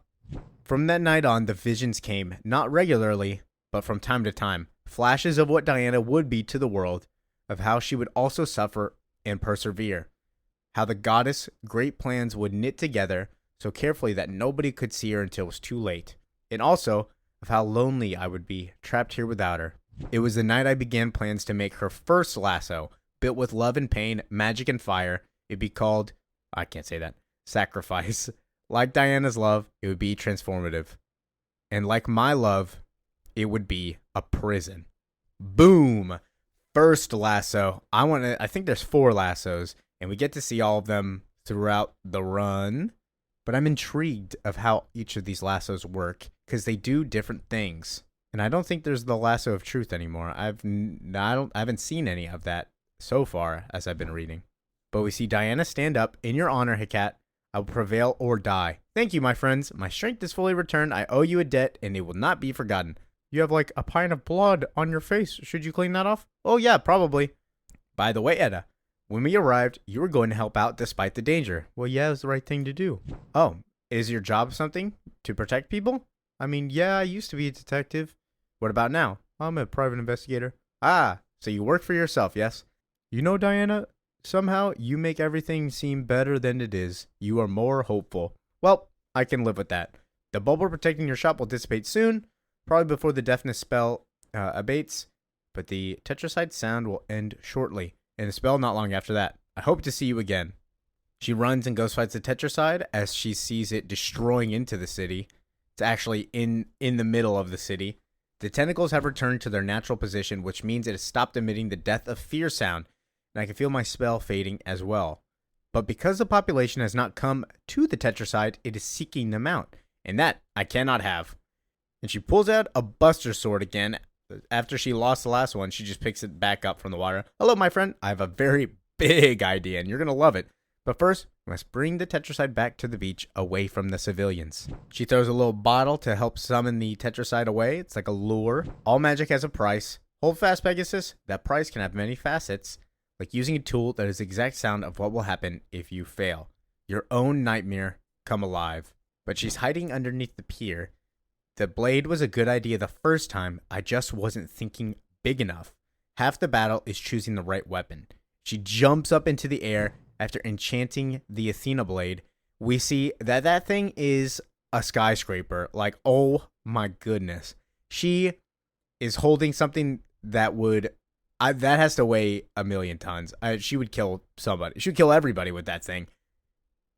From that night on, the visions came, not regularly, but from time to time. Flashes of what Diana would be to the world, of how she would also suffer and persevere. How the goddess' great plans would knit together so carefully that nobody could see her until it was too late. And also, of how lonely I would be, trapped here without her. It was the night I began plans to make her first lasso, built with love and pain, magic and fire. It'd be called, I can't say that, sacrifice. Like Diana's love, it would be transformative. And like my love, it would be a prison. Boom! First lasso. I think there's 4 lassos, and we get to see all of them throughout the run. But I'm intrigued of how each of these lassos work, because they do different things. And I don't think there's the lasso of truth anymore. I haven't seen any of that so far as I've been reading. But we see Diana stand up. In your honor, Hecate, I will prevail or die. Thank you, my friends. My strength is fully returned. I owe you a debt, and it will not be forgotten. You have like a pint of blood on your face. Should you clean that off? Oh yeah, probably. By the way, Edda, when we arrived, you were going to help out despite the danger. Well, yeah, it was the right thing to do. Oh, is your job something? To protect people? I mean, yeah, I used to be a detective. What about now? I'm a private investigator. Ah, so you work for yourself, yes? You know, Diana, somehow you make everything seem better than it is. You are more hopeful. Well, I can live with that. The bubble protecting your shop will dissipate soon, probably before the deafness spell abates, but the tetracide sound will end shortly, and the spell not long after that. I hope to see you again. She runs and ghost fights the tetracide as she sees it destroying into the city. It's actually in the middle of the city. The tentacles have returned to their natural position, which means it has stopped emitting the death of fear sound, and I can feel my spell fading as well. But because the population has not come to the tetracide, it is seeking them out, and that I cannot have. And she pulls out a buster sword again. After she lost the last one, she just picks it back up from the water. Hello, my friend. I have a very big idea, and you're going to love it. But first, we must bring the tetracide back to the beach, away from the civilians. She throws a little bottle to help summon the tetracide away. It's like a lure. All magic has a price. Hold fast, Pegasus. That price can have many facets, like using a tool that is the exact sound of what will happen if you fail. Your own nightmare come alive. But she's hiding underneath the pier. The blade was a good idea the first time. I just wasn't thinking big enough. Half the battle is choosing the right weapon. She jumps up into the air. After enchanting the Athena blade, we see that that thing is a skyscraper. Like, oh my goodness. She is holding something that would, that has to weigh 1,000,000 tons. She would kill somebody. She would kill everybody with that thing.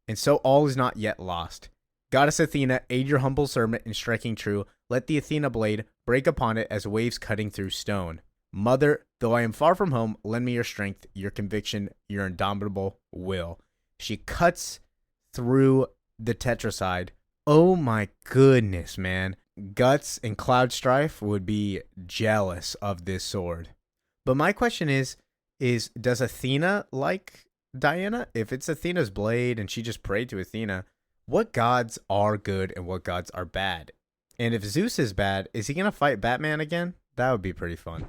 And so all is not yet lost. Goddess Athena, aid your humble servant in striking true. Let the Athena blade break upon it as waves cutting through stone. Mother, though I am far from home, lend me your strength, your conviction, your indomitable will. She cuts through the tetracide. Oh my goodness, man. Guts and Cloud Strife would be jealous of this sword. But my question is does Athena like Diana? If it's Athena's blade and she just prayed to Athena, what gods are good and what gods are bad? And if Zeus is bad, is he going to fight Batman again? That would be pretty fun.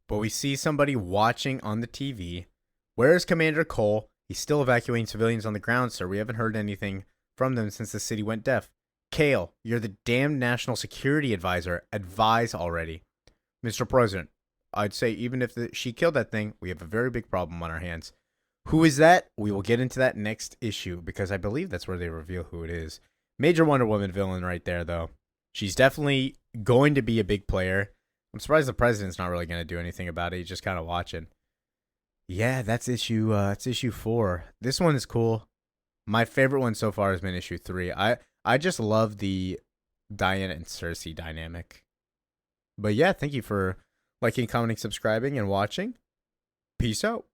But we see somebody watching on the TV. Where is Commander Cole? He's still evacuating civilians on the ground, sir. We haven't heard anything from them since the city went deaf. Kale, you're the damned national security advisor. Advise already. Mr. President, I'd say even if she killed that thing, we have a very big problem on our hands. Who is that? We will get into that next issue, because I believe that's where they reveal who it is. Major Wonder Woman villain right there, though. She's definitely going to be a big player. I'm surprised the president's not really going to do anything about it. He's just kind of watching. Yeah, that's it's issue 4. This one is cool. My favorite one so far has been issue 3. I just love the Diana and Cersei dynamic. But yeah, thank you for liking, commenting, subscribing, and watching. Peace out.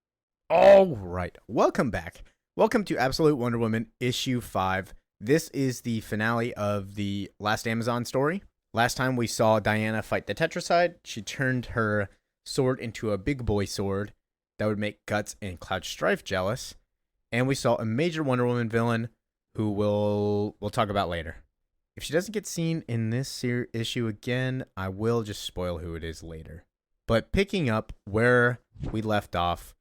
All right, welcome back. Welcome to Absolute Wonder Woman issue 5. This is the finale of the last Amazon story. Last time we saw Diana fight the Tetracide, she turned her sword into a big boy sword that would make Guts and Cloud Strife jealous. And we saw a major Wonder Woman villain who we'll talk about later. If she doesn't get seen in this issue again, I will just spoil who it is later. But picking up where we left off,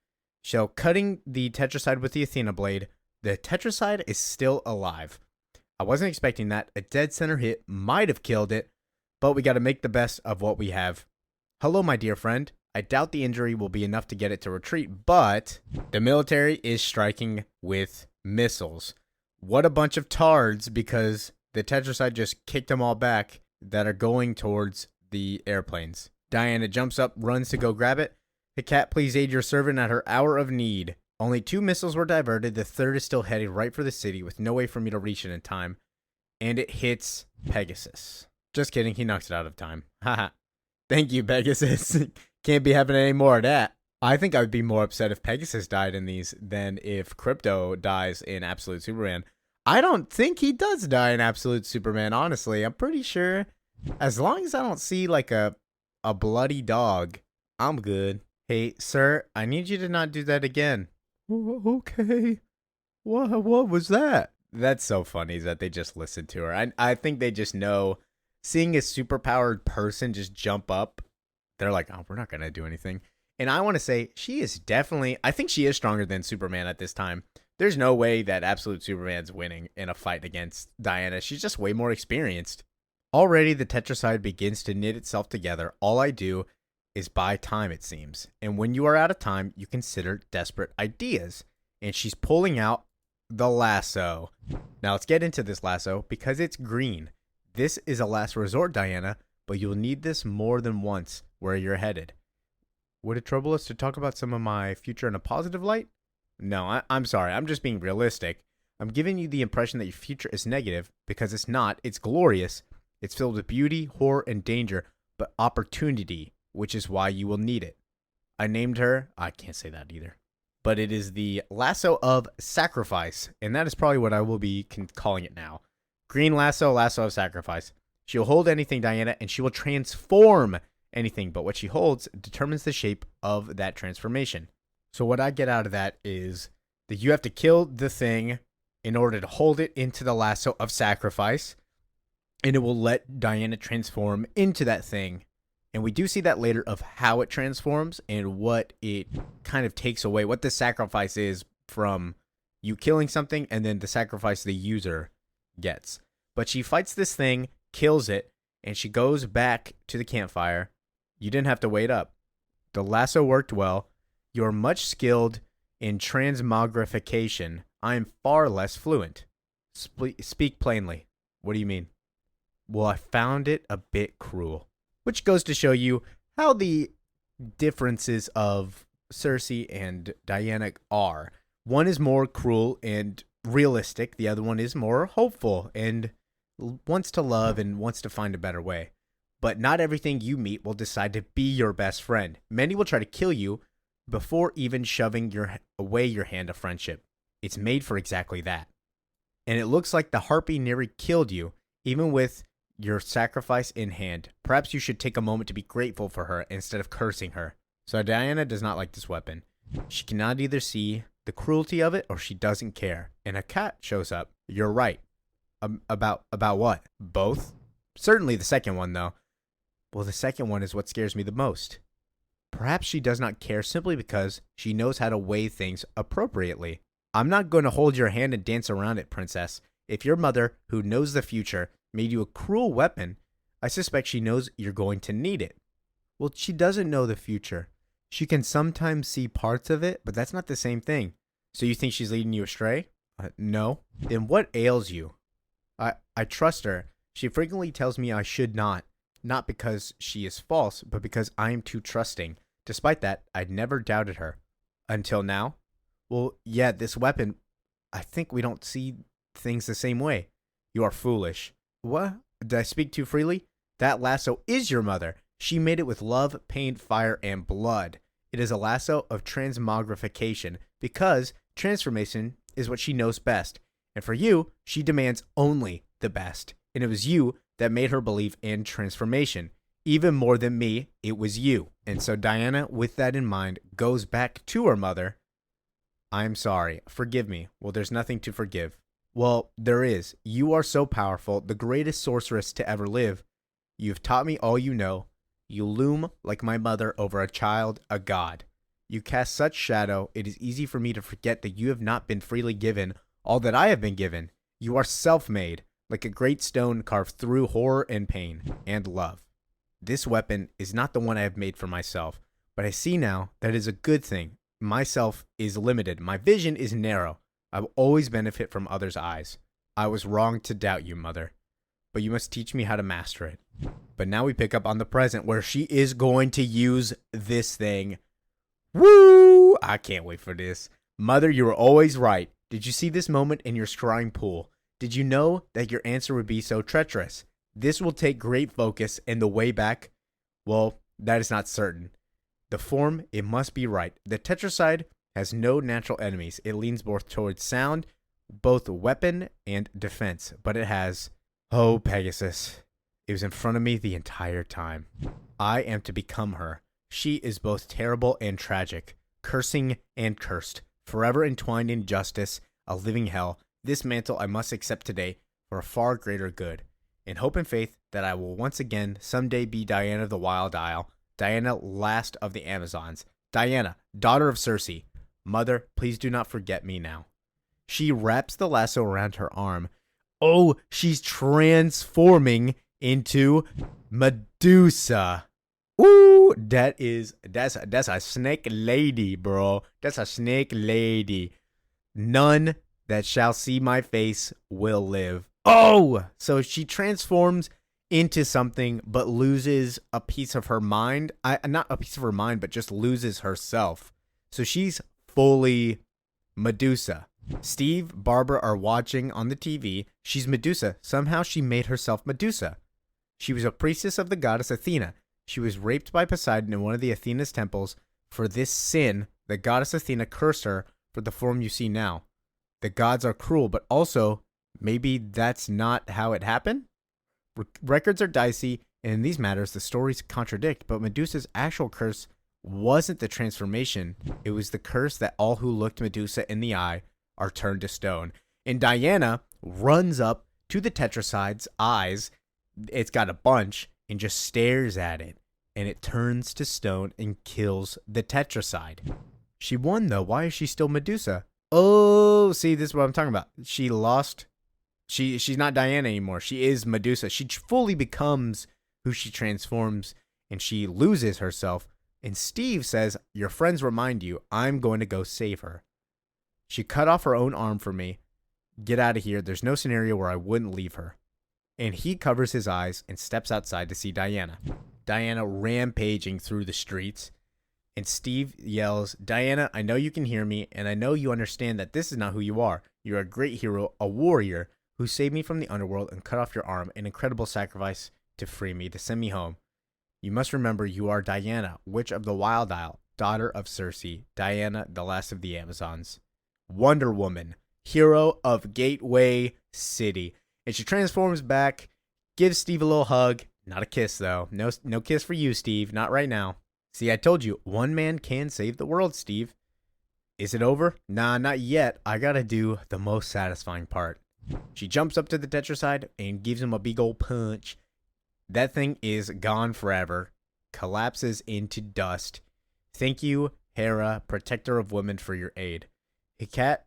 so cutting the Tetracide with the Athena blade, the Tetracide is still alive. I wasn't expecting that. A dead center hit might have killed it, but we got to make the best of what we have. Hello, my dear friend. I doubt the injury will be enough to get it to retreat, but the military is striking with missiles. What a bunch of tards, because the Tetracide just kicked them all back that are going towards the airplanes. Diana jumps up, runs to go grab it. The cat, please aid your servant at her hour of need. Only 2 missiles were diverted. The third is still heading right for the city with no way for me to reach it in time. And it hits Pegasus. Just kidding, he knocks it out of time. Haha. Thank you, Pegasus. Can't be having any more of that. I think I would be more upset if Pegasus died in these than if Krypto dies in Absolute Superman. I don't think he does die in Absolute Superman, honestly. I'm pretty sure as long as I don't see like a bloody dog, I'm good. Hey, sir, I need you to not do that again. Okay. What was that? That's so funny that they just listened to her. I think they just know, seeing a superpowered person just jump up, they're like, oh, we're not going to do anything. And I want to say, she is definitely, I think she is stronger than Superman at this time. There's no way that Absolute Superman's winning in a fight against Diana. She's just way more experienced. Already, the Tetracide begins to knit itself together. All I do is buy time, it seems. And when you are out of time, you consider desperate ideas. And she's pulling out the lasso. Now, let's get into this lasso because it's green. This is a last resort, Diana, but you'll need this more than once where you're headed. Would it trouble us to talk about some of my future in a positive light? No, I'm sorry. I'm just being realistic. I'm giving you the impression that your future is negative because it's not. It's glorious. It's filled with beauty, horror, and danger, but opportunity, which is why you will need it. I named her, I can't say that either, but it is the Lasso of Sacrifice, and that is probably what I will be calling it now. Green Lasso, Lasso of Sacrifice. She'll hold anything, Diana, and she will transform anything, but what she holds determines the shape of that transformation. So what I get out of that is that you have to kill the thing in order to hold it into the Lasso of Sacrifice, and it will let Diana transform into that thing. And we do see that later of how it transforms and what it kind of takes away, what the sacrifice is from you killing something and then the sacrifice the user gets. But she fights this thing, kills it, and she goes back to the campfire. You didn't have to wait up. The lasso worked well. You're much skilled in transmogrification. I am far less fluent. Speak plainly. What do you mean? Well, I found it a bit cruel. Which goes to show you how the differences of Cersei and Diana are. One is more cruel and realistic. The other one is more hopeful and wants to love and wants to find a better way. But not everything you meet will decide to be your best friend. Many will try to kill you before even shoving away your hand of friendship. It's made for exactly that. And it looks like the Harpy nearly killed you, even with your sacrifice in hand. Perhaps you should take a moment to be grateful for her instead of cursing her. So Diana does not like this weapon. She cannot either see the cruelty of it or she doesn't care. And a cat shows up. You're right. About what? Both? Certainly the second one, though. Well, the second one is what scares me the most. Perhaps she does not care simply because she knows how to weigh things appropriately. I'm not going to hold your hand and dance around it, princess. If your mother, who knows the future, made you a cruel weapon, I suspect she knows you're going to need it. Well, she doesn't know the future. She can sometimes see parts of it, but that's not the same thing. So you think she's leading you astray? No. Then what ails you? I trust her. She frequently tells me I should not because she is false, but because I am too trusting. Despite that, I'd never doubted her. Until now? Well, yeah, this weapon, I think we don't see things the same way. You are foolish. What? Did I speak too freely? That lasso is your mother. She made it with love, pain, fire, and blood. It is a lasso of transmogrification because transformation is what she knows best. And for you, she demands only the best. And it was you that made her believe in transformation. Even more than me, it was you. And so Diana, with that in mind, goes back to her mother. I'm sorry. Forgive me. Well, there's nothing to forgive. Well, there is. You are so powerful, the greatest sorceress to ever live. You've taught me all you know. You loom like my mother over a child, a god. You cast such shadow, it is easy for me to forget that you have not been freely given all that I have been given. You are self-made, like a great stone carved through horror and pain and love. This weapon is not the one I have made for myself, but I see now that it is a good thing. Myself is limited. My vision is narrow. I will always benefit from others' eyes. I was wrong to doubt you, mother, but you must teach me how to master it. But now we pick up on the present where she is going to use this thing. Woo! I can't wait for this. Mother, you were always right. Did you see this moment in your scrying pool? Did you know that your answer would be so treacherous? This will take great focus, and the way back, well, that is not certain. The form, it must be right. The tetracide has no natural enemies. It leans both towards sound, both weapon and defense, but it has, oh, Pegasus. It was in front of me the entire time. I am to become her. She is both terrible and tragic, cursing and cursed, forever entwined in justice, a living hell. This mantle I must accept today for a far greater good, in hope and faith that I will once again someday be Diana of the Wild Isle, Diana, last of the Amazons, Diana, daughter of Circe. Mother, please do not forget me now. She wraps the lasso around her arm. Oh, she's transforming into Medusa. Ooh, that's a snake lady, bro. That's a snake lady. None that shall see my face will live. Oh, so she transforms into something but loses a piece of her mind. Not a piece of her mind, but just loses herself. So she's fully Medusa. Steve, Barbara are watching on the TV. She's Medusa. Somehow she made herself Medusa. She was a priestess of the goddess Athena. She was raped by Poseidon in one of the Athena's temples. For this sin, the goddess Athena cursed her for the form you see now. The gods are cruel, but also, maybe that's not how it happened? Records are dicey, and in these matters, the stories contradict, but Medusa's actual curse wasn't the transformation. It was the curse that all who looked Medusa in the eye are turned to stone. And Diana runs up to the tetracide's eyes. It's got a bunch and just stares at it, and it turns to stone and kills the tetracide. She won, though. Why is she still Medusa? Oh, see, this is what I'm talking about. She lost. She's not Diana anymore. She is Medusa. She fully becomes who she transforms, and she loses herself. And Steve says, your friends remind you, I'm going to go save her. She cut off her own arm for me. Get out of here. There's no scenario where I wouldn't leave her. And he covers his eyes and steps outside to see Diana. Diana rampaging through the streets. And Steve yells, Diana, I know you can hear me, and I know you understand that this is not who you are. You're a great hero, a warrior, who saved me from the underworld and cut off your arm, an incredible sacrifice to free me, to send me home. You must remember you are Diana, witch of the Wild Isle, daughter of Circe, Diana, the last of the Amazons. Wonder Woman, hero of Gateway City. And she transforms back, gives Steve a little hug. Not a kiss, though. No kiss for you, Steve. Not right now. See, I told you, one man can save the world, Steve. Is it over? Nah, not yet. I gotta do the most satisfying part. She jumps up to the tetracide and gives him a big old punch. That thing is gone forever. Collapses into dust. Thank you, Hera, protector of women, for your aid. Hecate,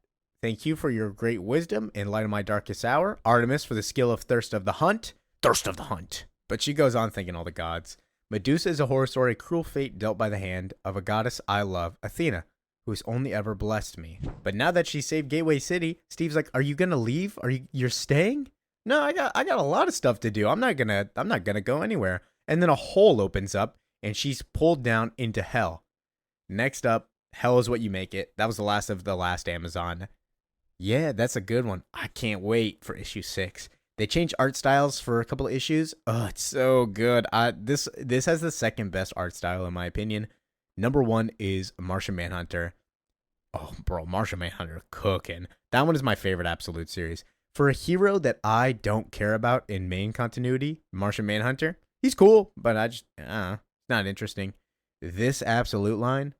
thank you for your great wisdom in light of my darkest hour. Artemis for the skill of Thirst of the Hunt. Thirst of the Hunt. But she goes on thanking all the gods. Medusa is a horror story, a cruel fate dealt by the hand of a goddess I love, Athena, who has only ever blessed me. But now that she saved Gateway City, Steve's like, "Are you gonna leave? You're staying?" No, I got a lot of stuff to do. I'm not gonna go anywhere. And then a hole opens up, and she's pulled down into hell. Next up, hell is what you make it. That was the last of the last Amazon. Yeah, that's a good one. I can't wait for issue 6. They changed art styles for a couple of issues. Oh, it's so good. This has the second best art style in my opinion. Number 1 is Martian Manhunter. Oh, bro, Martian Manhunter cooking. That one is my favorite Absolute series. For a hero that I don't care about in main continuity, Martian Manhunter, he's cool, but it's not interesting. This Absolute line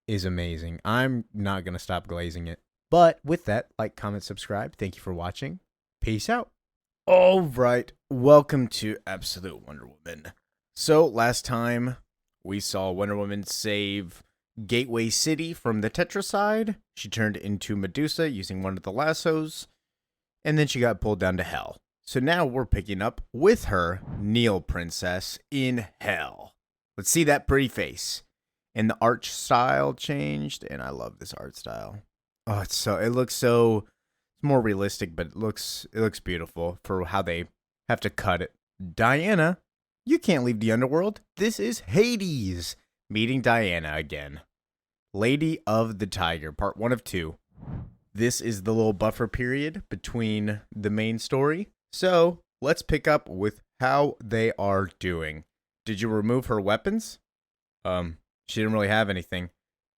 is amazing. I'm not going to stop glazing it. But with that, like, comment, subscribe. Thank you for watching. Peace out. All right. Welcome to Absolute Wonder Woman. So last time we saw Wonder Woman save Gateway City from the Tetracide. She turned into Medusa using one of the lassos, and then she got pulled down to hell. So now we're picking up with her, Neil Princess, in hell. Let's see that pretty face. And the art style changed, and I love this art style. Oh, it looks so, it's more realistic, but it looks beautiful for how they have to cut it. Diana, you can't leave the underworld. This is Hades. Meeting Diana again. Lady of the Tiger, part 1 of 2. This is the little buffer period between the main story. So let's pick up with how they are doing. Did you remove her weapons? She didn't really have anything.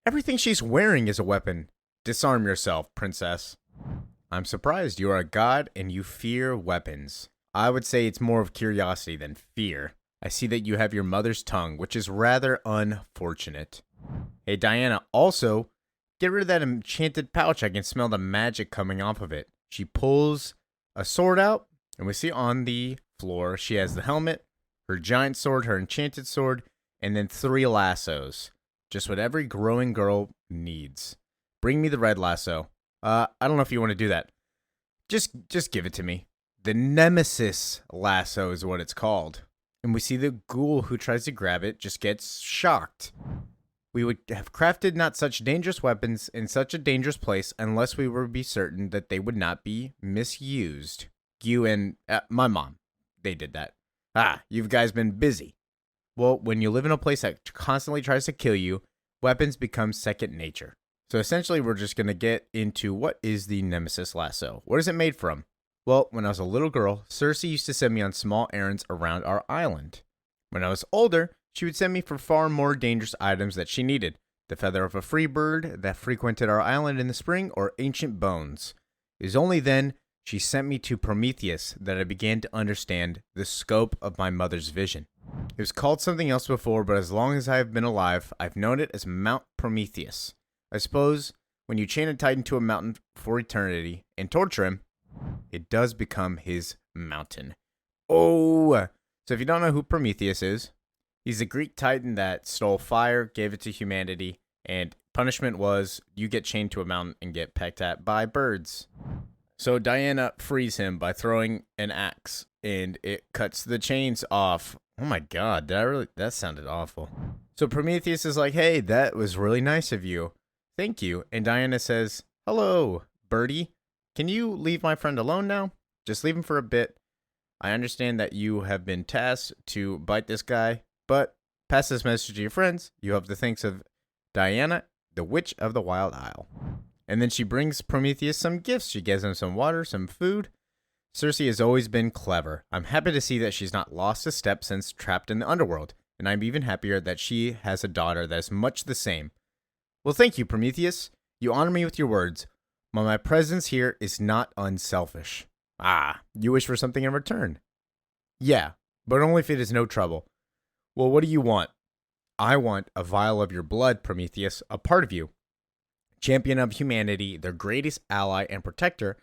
Everything she's wearing is a weapon. Disarm yourself, princess. I'm surprised. You are a god and you fear weapons. I would say it's more of curiosity than fear. I see that you have your mother's tongue, which is rather unfortunate. Hey, Diana, also, get rid of that enchanted pouch. I can smell the magic coming off of it. She pulls a sword out, and we see on the floor she has the helmet, her giant sword, her enchanted sword, and then 3 lassos. Just what every growing girl needs. Bring me the red lasso. I don't know if you want to do that. Just give it to me. The Nemesis lasso is what it's called. And we see the ghoul who tries to grab it just gets shocked. We would have crafted not such dangerous weapons in such a dangerous place unless we were be certain that they would not be misused. You and my mom, they did that. You guys been busy. Well, when you live in a place that constantly tries to kill you, weapons become second nature. So essentially, we're just going to get into what is the Nemesis lasso. What is it made from? Well, when I was a little girl, Circe used to send me on small errands around our island. When I was older, she would send me for far more dangerous items that she needed. The feather of a free bird that frequented our island in the spring, or ancient bones. It was only then she sent me to Prometheus that I began to understand the scope of my mother's vision. It was called something else before, but as long as I have been alive, I've known it as Mount Prometheus. I suppose when you chain a titan to a mountain for eternity and torture him, it does become his mountain. Oh, so if you don't know who Prometheus is, he's a Greek titan that stole fire, gave it to humanity, and punishment was you get chained to a mountain and get pecked at by birds. So Diana frees him by throwing an axe, and it cuts the chains off. Oh my god, that sounded awful. So Prometheus is like, hey, that was really nice of you. Thank you. And Diana says, hello, birdie. Can you leave my friend alone now? Just leave him for a bit. I understand that you have been tasked to bite this guy, but pass this message to your friends. You have the thanks of Diana, the Witch of the Wild Isle. And then she brings Prometheus some gifts. She gives him some water, some food. Circe has always been clever. I'm happy to see that she's not lost a step since trapped in the underworld, and I'm even happier that she has a daughter that is much the same. Well, thank you, Prometheus. You honor me with your words. My presence here is not unselfish. You wish for something in return. Yeah, but only if it is no trouble. Well, what do you want? I want a vial of your blood, Prometheus, a part of you. Champion of humanity, their greatest ally and protector,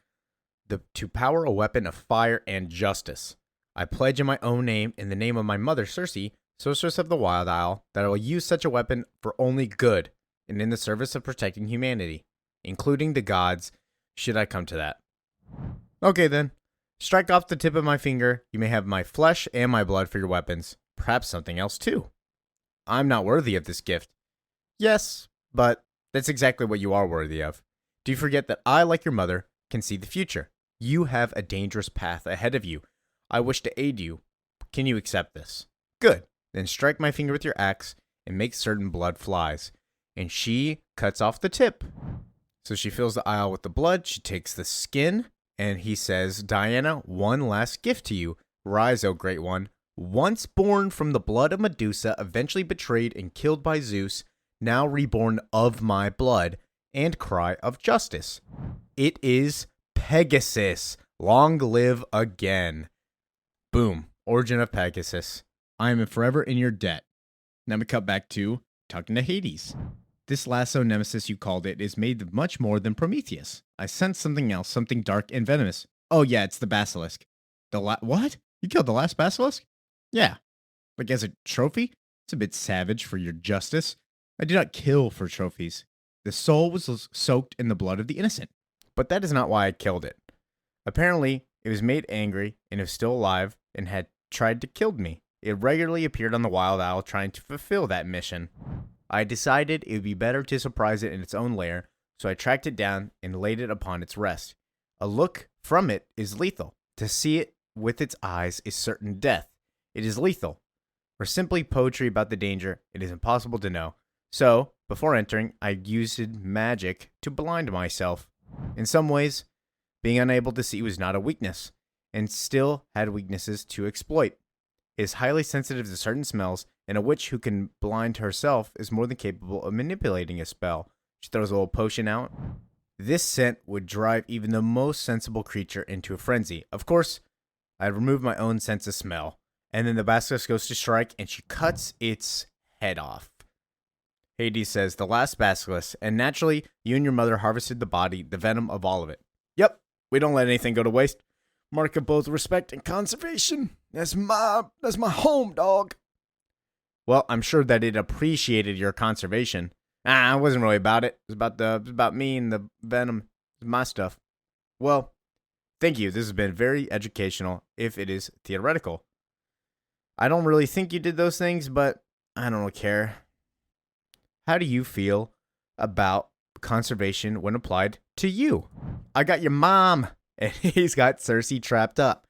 to power a weapon of fire and justice. I pledge in my own name, in the name of my mother, Circe, sorceress of the Wild Isle, that I will use such a weapon for only good, and in the service of protecting humanity, including the gods, should I come to that. Okay then, strike off the tip of my finger. You may have my flesh and my blood for your weapons, perhaps something else too. I'm not worthy of this gift. Yes, but that's exactly what you are worthy of. Do you forget that I, like your mother, can see the future? You have a dangerous path ahead of you. I wish to aid you. Can you accept this? Good. Then strike my finger with your axe and make certain blood flies. And she cuts off the tip. So she fills the aisle with the blood. She takes the skin. And he says, Diana, one last gift to you. Rise, O great one. Once born from the blood of Medusa, eventually betrayed and killed by Zeus, now reborn of my blood, and cry of justice. It is Pegasus. Long live again. Boom. Origin of Pegasus. I am forever in your debt. Now we cut back to talking to Hades. This lasso nemesis you called it is made of much more than Prometheus. I sense something else, something dark and venomous. Oh yeah, it's the basilisk. What? You killed the last basilisk? Yeah. Like as a trophy? It's a bit savage for your justice. I do not kill for trophies. The soul was soaked in the blood of the innocent. But that is not why I killed it. Apparently, it was made angry and is still alive and had tried to kill me. It regularly appeared on the Wild Owl trying to fulfill that mission. I decided it would be better to surprise it in its own lair, so I tracked it down and laid it upon its rest. A look from it is lethal. To see it with its eyes is certain death. It is lethal. For simply poetry about the danger, it is impossible to know. So, before entering, I used magic to blind myself. In some ways, being unable to see was not a weakness, and still had weaknesses to exploit. It is highly sensitive to certain smells, and a witch who can blind herself is more than capable of manipulating a spell. She throws a little potion out. This scent would drive even the most sensible creature into a frenzy. Of course, I remove my own sense of smell, and then the basilisk goes to strike, and she cuts its head off. Hades says, the last basilisk, and naturally, you and your mother harvested the body, the venom of all of it. Yep, we don't let anything go to waste. Mark of both respect and conservation. That's my home, dog. Well, I'm sure that it appreciated your conservation. It wasn't really about it. It was about me and the venom. It's my stuff. Well, thank you. This has been very educational, if it is theoretical. I don't really think you did those things, but I don't really care. How do you feel about conservation when applied to you? I got your mom, and he's got Cersei trapped up.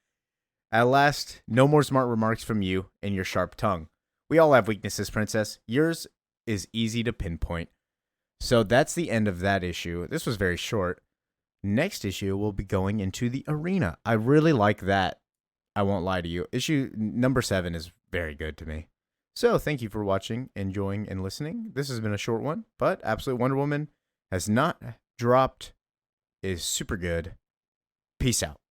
At last, no more smart remarks from you and your sharp tongue. We all have weaknesses, princess. Yours is easy to pinpoint. So that's the end of that issue. This was very short. Next issue, we'll be going into the arena. I really like that. I won't lie to you. Issue number 7 is very good to me. So thank you for watching, enjoying, and listening. This has been a short one, but Absolute Wonder Woman has not dropped. It is super good. Peace out.